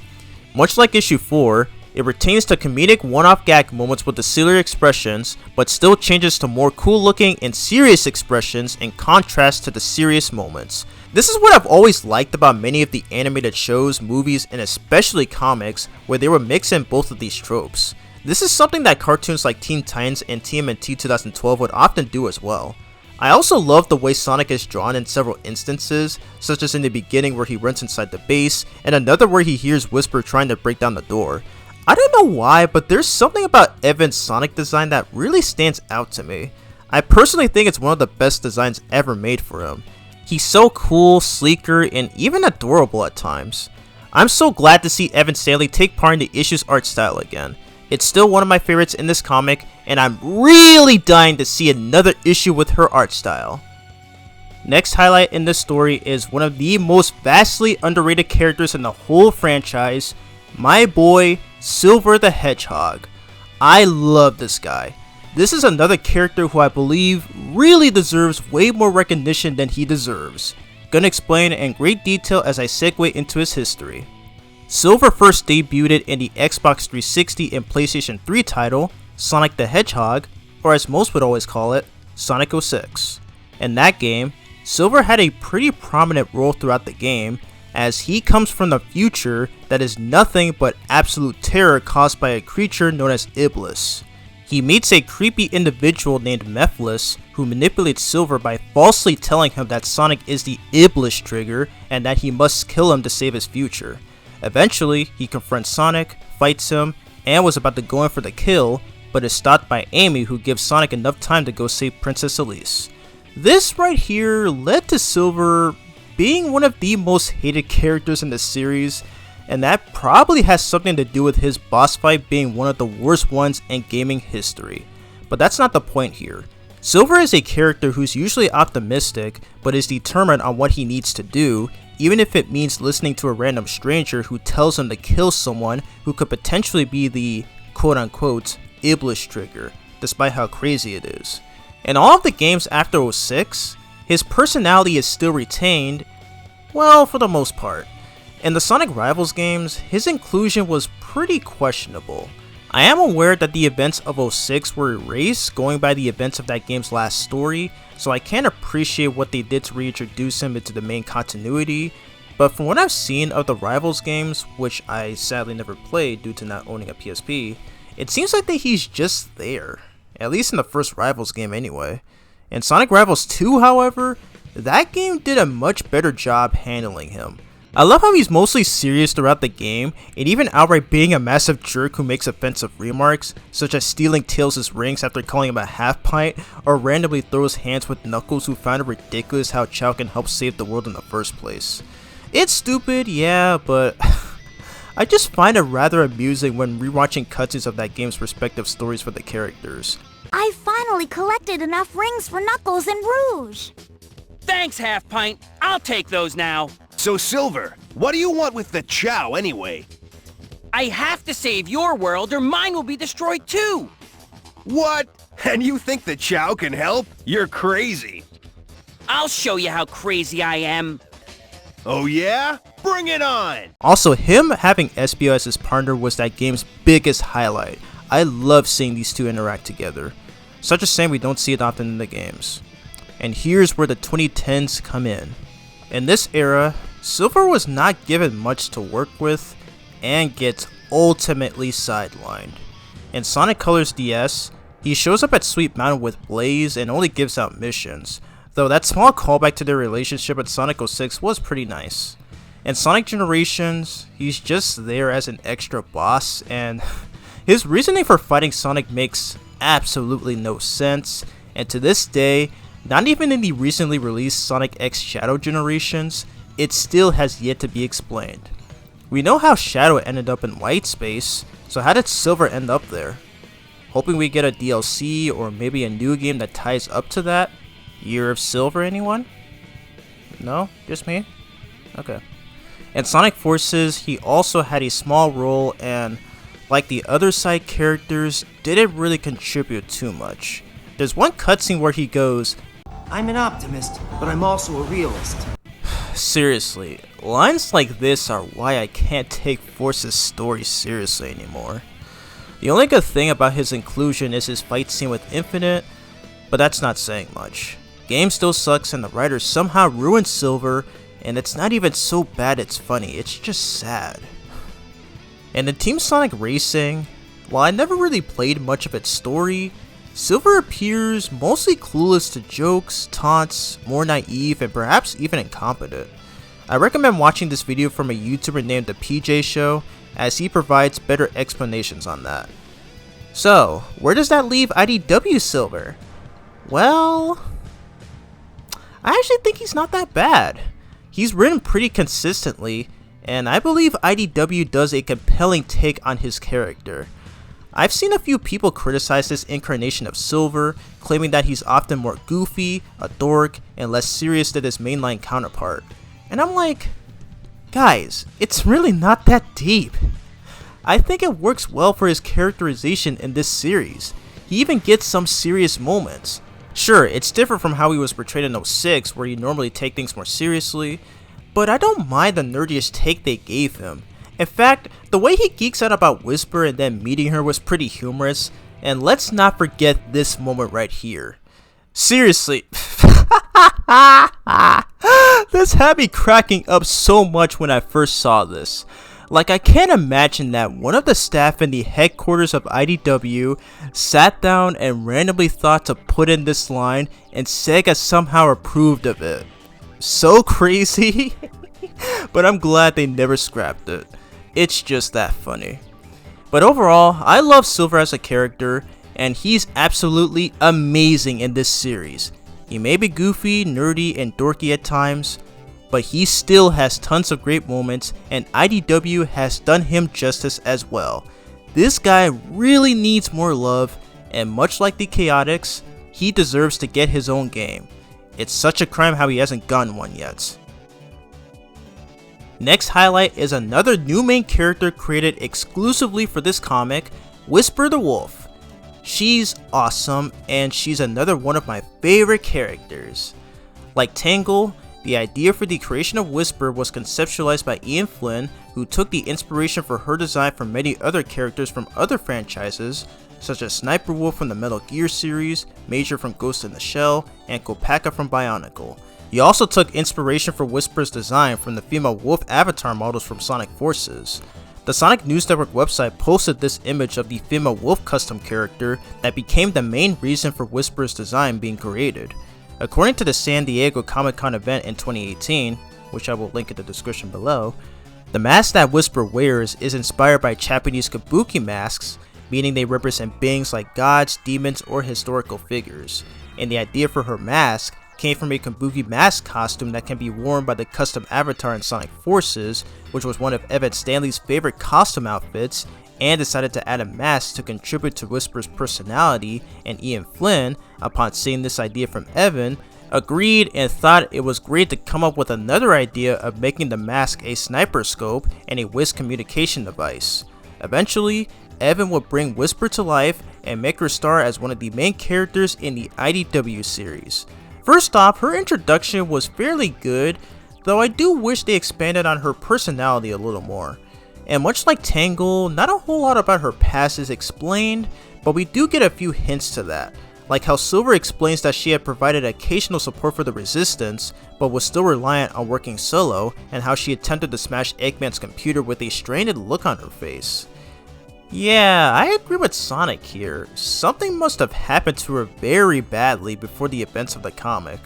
Much like issue 4, it retains the comedic one-off gag moments with the sillier expressions, but still changes to more cool looking and serious expressions in contrast to the serious moments. This is what I've always liked about many of the animated shows, movies, and especially comics, where they will mix in both of these tropes. This is something that cartoons like Teen Titans and TMNT 2012 would often do as well. I also love the way Sonic is drawn in several instances, such as in the beginning where he runs inside the base, and another where he hears Whisper trying to break down the door. I don't know why, but there's something about Evan's Sonic design that really stands out to me. I personally think it's one of the best designs ever made for him. He's so cool, sleeker, and even adorable at times. I'm so glad to see Evan Stanley take part in the issue's art style again. It's still one of my favorites in this comic, and I'm really dying to see another issue with her art style. Next highlight in this story is one of the most vastly underrated characters in the whole franchise, my boy, Silver the Hedgehog. I love this guy. This is another character who I believe really deserves way more recognition than he deserves. Gonna explain in great detail as I segue into his history. Silver first debuted in the Xbox 360 and PlayStation 3 title, Sonic the Hedgehog, or as most would always call it, Sonic 06. In that game, Silver had a pretty prominent role throughout the game, as he comes from the future that is nothing but absolute terror caused by a creature known as Iblis. He meets a creepy individual named Mephiles who manipulates Silver by falsely telling him that Sonic is the Iblis trigger and that he must kill him to save his future. Eventually, he confronts Sonic, fights him, and was about to go in for the kill, but is stopped by Amy, who gives Sonic enough time to go save Princess Elise. This right here led to Silver being one of the most hated characters in the series, and that probably has something to do with his boss fight being one of the worst ones in gaming history. But that's not the point here. Silver is a character who's usually optimistic, but is determined on what he needs to do, even if it means listening to a random stranger who tells him to kill someone who could potentially be the quote-unquote Iblis trigger, despite how crazy it is. In all of the games after 06, his personality is still retained, well, for the most part. In the Sonic Rivals games, his inclusion was pretty questionable. I am aware that the events of 06 were erased going by the events of that game's last story, so I can appreciate what they did to reintroduce him into the main continuity, but from what I've seen of the Rivals games, which I sadly never played due to not owning a PSP, it seems like that he's just there, at least in the first Rivals game anyway. In Sonic Rivals 2, however, that game did a much better job handling him. I love how he's mostly serious throughout the game, and even outright being a massive jerk who makes offensive remarks, such as stealing Tails' rings after calling him a half-pint, or randomly throws hands with Knuckles, who found it ridiculous how Chao can help save the world in the first place. It's stupid, yeah, but I just find it rather amusing when rewatching cutscenes of that game's respective stories for the characters. I finally collected enough rings for Knuckles and Rouge. Thanks, Half Pint. I'll take those now. So, Silver, what do you want with the Chow anyway? I have to save your world or mine will be destroyed too. What? And you think the Chow can help? You're crazy. I'll show you how crazy I am. Oh yeah? Bring it on! Also, him having Espio as his partner was that game's biggest highlight. I love seeing these two interact together. Such a shame we don't see it often in the games. And here's where the 2010s come in. In this era, Silver was not given much to work with and gets ultimately sidelined. In Sonic Colors DS, he shows up at Sweet Mountain with Blaze and only gives out missions, though that small callback to their relationship at Sonic 06 was pretty nice. In Sonic Generations, he's just there as an extra boss, and his reasoning for fighting Sonic makes absolutely no sense, and to this day, not even in the recently released Sonic X Shadow Generations, it still has yet to be explained. We know how Shadow ended up in White Space, so how did Silver end up there? Hoping we get a DLC or maybe a new game that ties up to that? Year of Silver, anyone? No? Just me? Okay. In Sonic Forces, he also had a small role and, like the other side characters, didn't really contribute too much. There's one cutscene where he goes, "I'm an optimist, but I'm also a realist." Seriously, lines like this are why I can't take Force's story seriously anymore. The only good thing about his inclusion is his fight scene with Infinite, but that's not saying much. Game still sucks and the writers somehow ruined Silver, and it's not even so bad it's funny, it's just sad. And in Team Sonic Racing, while I never really played much of its story, Silver appears mostly clueless to jokes, taunts, more naive, and perhaps even incompetent. I recommend watching this video from a YouTuber named The PJ Show, as he provides better explanations on that. So, where does that leave IDW Silver? Well, I actually think he's not that bad. He's written pretty consistently, and I believe IDW does a compelling take on his character. I've seen a few people criticize this incarnation of Silver, claiming that he's often more goofy, a dork, and less serious than his mainline counterpart. And I'm like, guys, it's really not that deep. I think it works well for his characterization in this series. he even gets some serious moments. Sure, it's different from how he was portrayed in 06, where you normally take things more seriously, but I don't mind the nerdiest take they gave him. In fact, the way he geeks out about Whisper and then meeting her was pretty humorous, and let's not forget this moment right here. Seriously, this had me cracking up so much when I first saw this. Like, I can't imagine that one of the staff in the headquarters of IDW sat down and randomly thought to put in this line, and Sega somehow approved of it. So crazy, but I'm glad they never scrapped it. It's just that funny. But overall, I love Silver as a character, and he's absolutely amazing in this series. He may be goofy, nerdy, and dorky at times, but he still has tons of great moments, and IDW has done him justice as well. This guy really needs more love, and much like the Chaotix, he deserves to get his own game. It's such a crime how he hasn't gotten one yet. Next highlight is another new main character created exclusively for this comic, Whisper the Wolf. She's awesome, and she's another one of my favorite characters. Like Tangle, the idea for the creation of Whisper was conceptualized by Ian Flynn, who took the inspiration for her design from many other characters from other franchises, such as Sniper Wolf from the Metal Gear series, Major from Ghost in the Shell, and Kopaka from Bionicle. He also took inspiration for Whisper's design from the female wolf avatar models from Sonic Forces. The Sonic News Network website posted this image of the female wolf custom character that became the main reason for Whisper's design being created. According to the San Diego Comic-Con event in 2018, which I will link in the description below, the mask that Whisper wears is inspired by Japanese kabuki masks, meaning they represent beings like gods, demons, or historical figures. And the idea for her mask came from a kabuki mask costume that can be worn by the custom avatar in Sonic Forces, which was one of Evan Stanley's favorite costume outfits, and decided to add a mask to contribute to Whisper's personality, and Ian Flynn, upon seeing this idea from Evan, agreed and thought it was great to come up with another idea of making the mask a sniper scope and a whisk communication device. Eventually, Evan would bring Whisper to life and make her star as one of the main characters in the IDW series. First off, her introduction was fairly good, though I do wish they expanded on her personality a little more. And much like Tangle, not a whole lot about her past is explained, but we do get a few hints to that. Like how Silver explains that she had provided occasional support for the Resistance, but was still reliant on working solo, and how she attempted to smash Eggman's computer with a strained look on her face. Yeah, I agree with Sonic here. Something must have happened to her very badly before the events of the comic.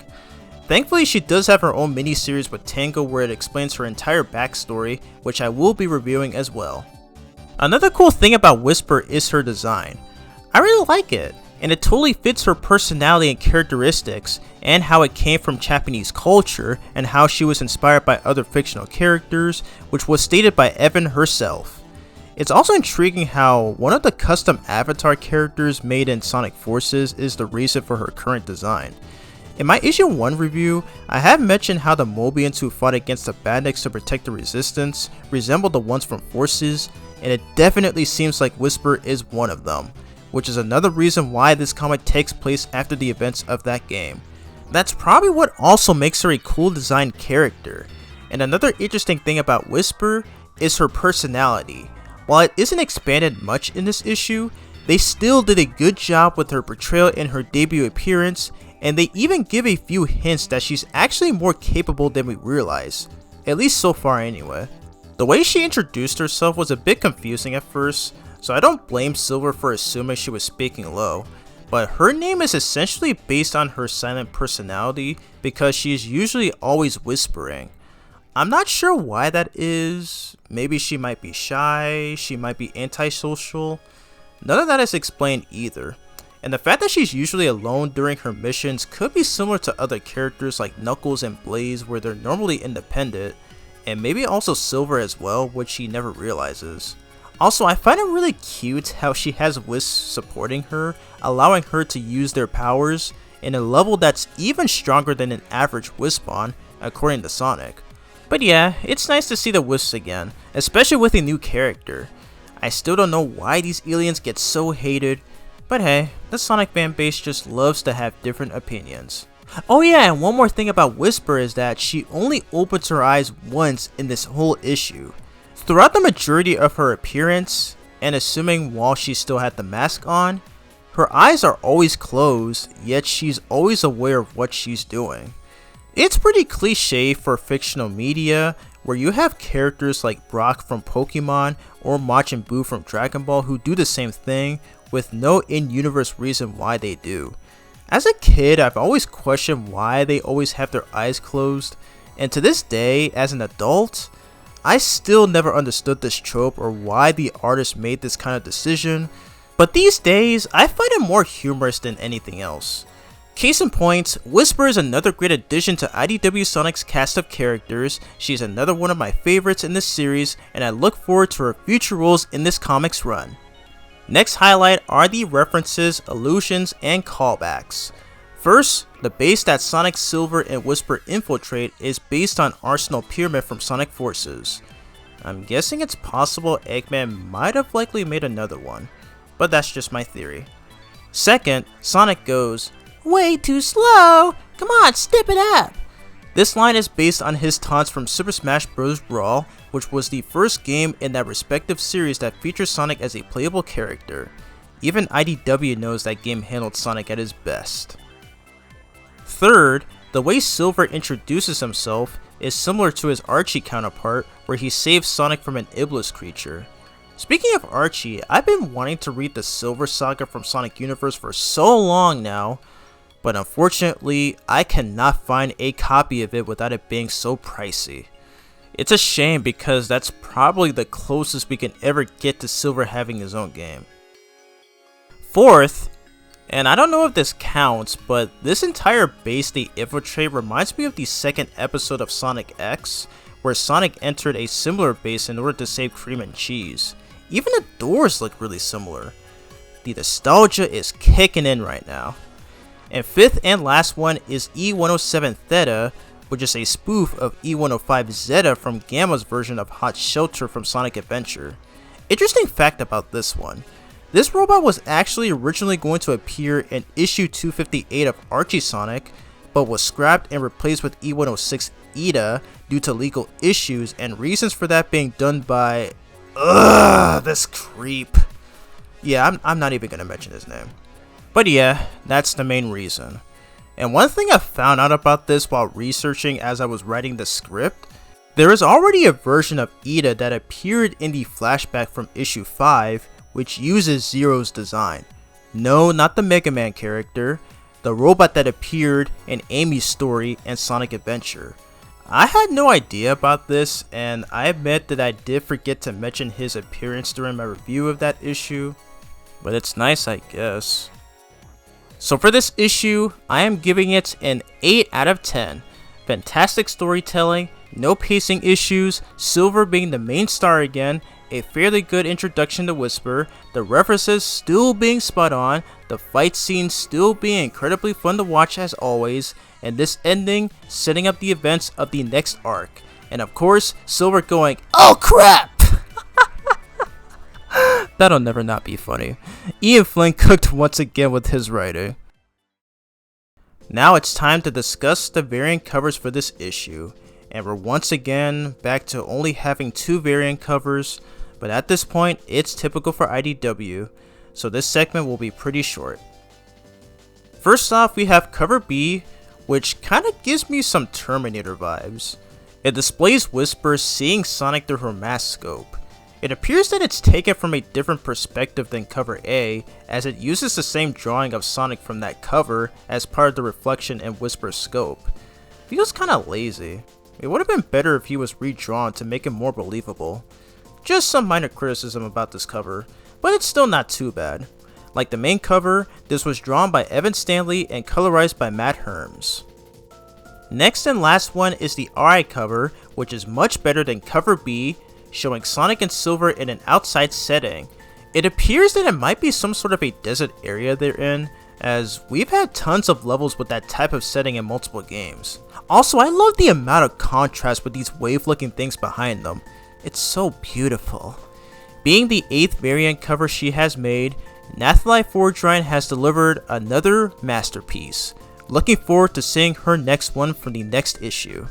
Thankfully, she does have her own miniseries with Tango where it explains her entire backstory, which I will be reviewing as well. Another cool thing about Whisper is her design. I really like it, and it totally fits her personality and characteristics, and how it came from Japanese culture, and how she was inspired by other fictional characters, which was stated by Evan herself. It's also intriguing how one of the custom avatar characters made in Sonic Forces is the reason for her current design. In my issue 1 review, I have mentioned how the Mobians who fought against the bandits to protect the Resistance resemble the ones from Forces, and it definitely seems like Whisper is one of them, which is another reason why this comic takes place after the events of that game. That's probably what also makes her a cool designed character. And another interesting thing about Whisper is her personality. While it isn't expanded much in this issue, they still did a good job with her portrayal in her debut appearance, and they even give a few hints that she's actually more capable than we realize, at least so far anyway. The way she introduced herself was a bit confusing at first, so I don't blame Silver for assuming she was speaking low, but her name is essentially based on her silent personality because she is usually always whispering. I'm not sure why that is. Maybe she might be shy, she might be antisocial. None of that is explained either. And the fact that she's usually alone during her missions could be similar to other characters like Knuckles and Blaze, where they're normally independent, and maybe also Silver as well, which she never realizes. Also, I find it really cute how she has Wisp supporting her, allowing her to use their powers in a level that's even stronger than an average Wisp-on, according to Sonic. But yeah, it's nice to see the Wisps again, especially with a new character. I still don't know why these aliens get so hated. But hey, the Sonic fan base just loves to have different opinions. Oh yeah, and one more thing about Whisper is that she only opens her eyes once in this whole issue. Throughout the majority of her appearance, and assuming while she still had the mask on, her eyes are always closed, yet she's always aware of what she's doing. It's pretty cliche for fictional media, where you have characters like Brock from Pokemon or Majin Buu from Dragon Ball who do the same thing with no in-universe reason why they do. As a kid, I've always questioned why they always have their eyes closed, and to this day, as an adult, I still never understood this trope or why the artist made this kind of decision, but these days, I find it more humorous than anything else. Case in point, Whisper is another great addition to IDW Sonic's cast of characters. She's another one of my favorites in this series, and I look forward to her future roles in this comics run. Next highlight are the references, allusions, and callbacks. First, the base that Sonic, Silver, and Whisper infiltrate is based on Arsenal Pyramid from Sonic Forces. I'm guessing it's possible Eggman might have likely made another one, but that's just my theory. Second, Sonic goes, "Way too slow! Come on, step it up!" This line is based on his taunts from Super Smash Bros. Brawl, which was the first game in that respective series that features Sonic as a playable character. Even IDW knows that game handled Sonic at his best. Third, the way Silver introduces himself is similar to his Archie counterpart, where he saves Sonic from an Iblis creature. Speaking of Archie, I've been wanting to read the Silver Saga from Sonic Universe for so long now, but unfortunately, I cannot find a copy of it without it being so pricey. It's a shame because that's probably the closest we can ever get to Silver having his own game. Fourth, and I don't know if this counts, but this entire base they infiltrate reminds me of the second episode of Sonic X, where Sonic entered a similar base in order to save Cream and Cheese. Even the doors look really similar. The nostalgia is kicking in right now. And fifth and last one is E107 Theta, which is a spoof of E105 Zeta from Gamma's version of Hot Shelter from Sonic Adventure. Interesting fact about this one. This robot was actually originally going to appear in issue 258 of Archie Sonic, but was scrapped and replaced with E106 Ida due to legal issues, and reasons for that being done by... this creep. Yeah, I'm not even gonna mention his name. But yeah, that's the main reason. And one thing I found out about this while researching as I was writing the script, there is already a version of Ida that appeared in the flashback from issue 5, which uses Zero's design. No, not the Mega Man character, the robot that appeared in Amy's story and Sonic Adventure. I had no idea about this, and I admit that I did forget to mention his appearance during my review of that issue, but it's nice, I guess. So for this issue, I am giving it an 8 out of 10. Fantastic storytelling, no pacing issues, Silver being the main star again, a fairly good introduction to Whisper, the references still being spot on, the fight scenes still being incredibly fun to watch as always, and this ending setting up the events of the next arc. And of course, Silver going, "Oh crap!" That'll never not be funny. Ian Flynn cooked once again with his writing. Now it's time to discuss the variant covers for this issue. And we're once again back to only having 2 variant covers, but at this point it's typical for IDW, so this segment will be pretty short. First off, we have cover B, which kinda gives me some Terminator vibes. It displays Whisper seeing Sonic through her mask scope. It appears that it's taken from a different perspective than cover A, as it uses the same drawing of Sonic from that cover as part of the reflection in Whisper's scope. Feels kinda lazy. It would have been better if he was redrawn to make him more believable. Just some minor criticism about this cover, but it's still not too bad. Like the main cover, this was drawn by Evan Stanley and colorized by Matt Herms. Next and last one is the RI cover, which is much better than cover B, showing Sonic and Silver in an outside setting. It appears that it might be some sort of a desert area they're in, as we've had tons of levels with that type of setting in multiple games. Also, I love the amount of contrast with these wave looking things behind them. It's so beautiful. Being the 8th variant cover she has made, Nathalie Fordrine has delivered another masterpiece. Looking forward to seeing her next one for the next issue.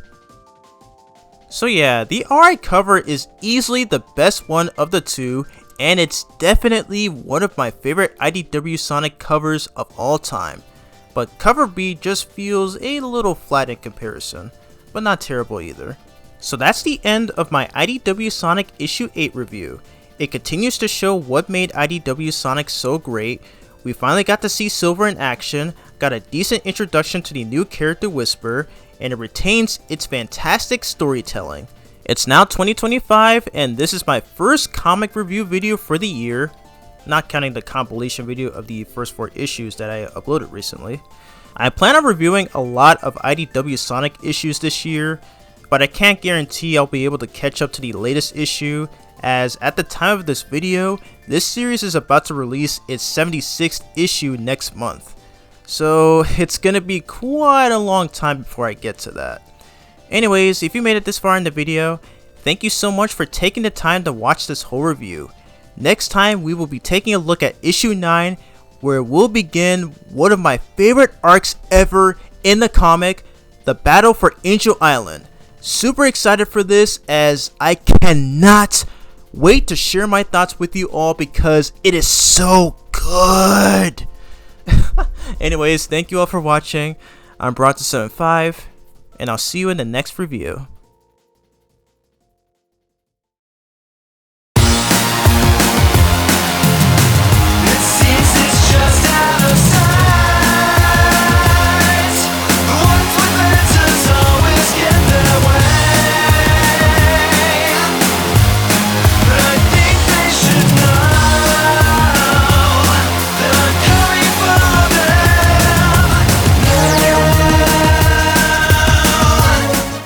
So yeah, the alright cover is easily the best one of the two, and it's definitely one of my favorite IDW Sonic covers of all time. But cover B just feels a little flat in comparison, but not terrible either. So that's the end of my IDW Sonic issue 8 review. It continues to show what made IDW Sonic so great. We finally got to see Silver in action, got a decent introduction to the new character Whisper, and it retains its fantastic storytelling. It's now 2025, and this is my first comic review video for the year, not counting the compilation video of the first 4 issues that I uploaded recently. I plan on reviewing a lot of IDW Sonic issues this year, but I can't guarantee I'll be able to catch up to the latest issue, as at the time of this video, this series is about to release its 76th issue next month. So it's gonna be quite a long time before I get to that. Anyways, if you made it this far in the video, thank you so much for taking the time to watch this whole review. Next time we will be taking a look at issue 9, where we'll begin one of my favorite arcs ever in the comic, the battle for Angel Island. Super excited for this, as I cannot wait to share my thoughts with you all because it is so good. Anyways, thank you all for watching. I'm Bronto75, and I'll see you in the next review.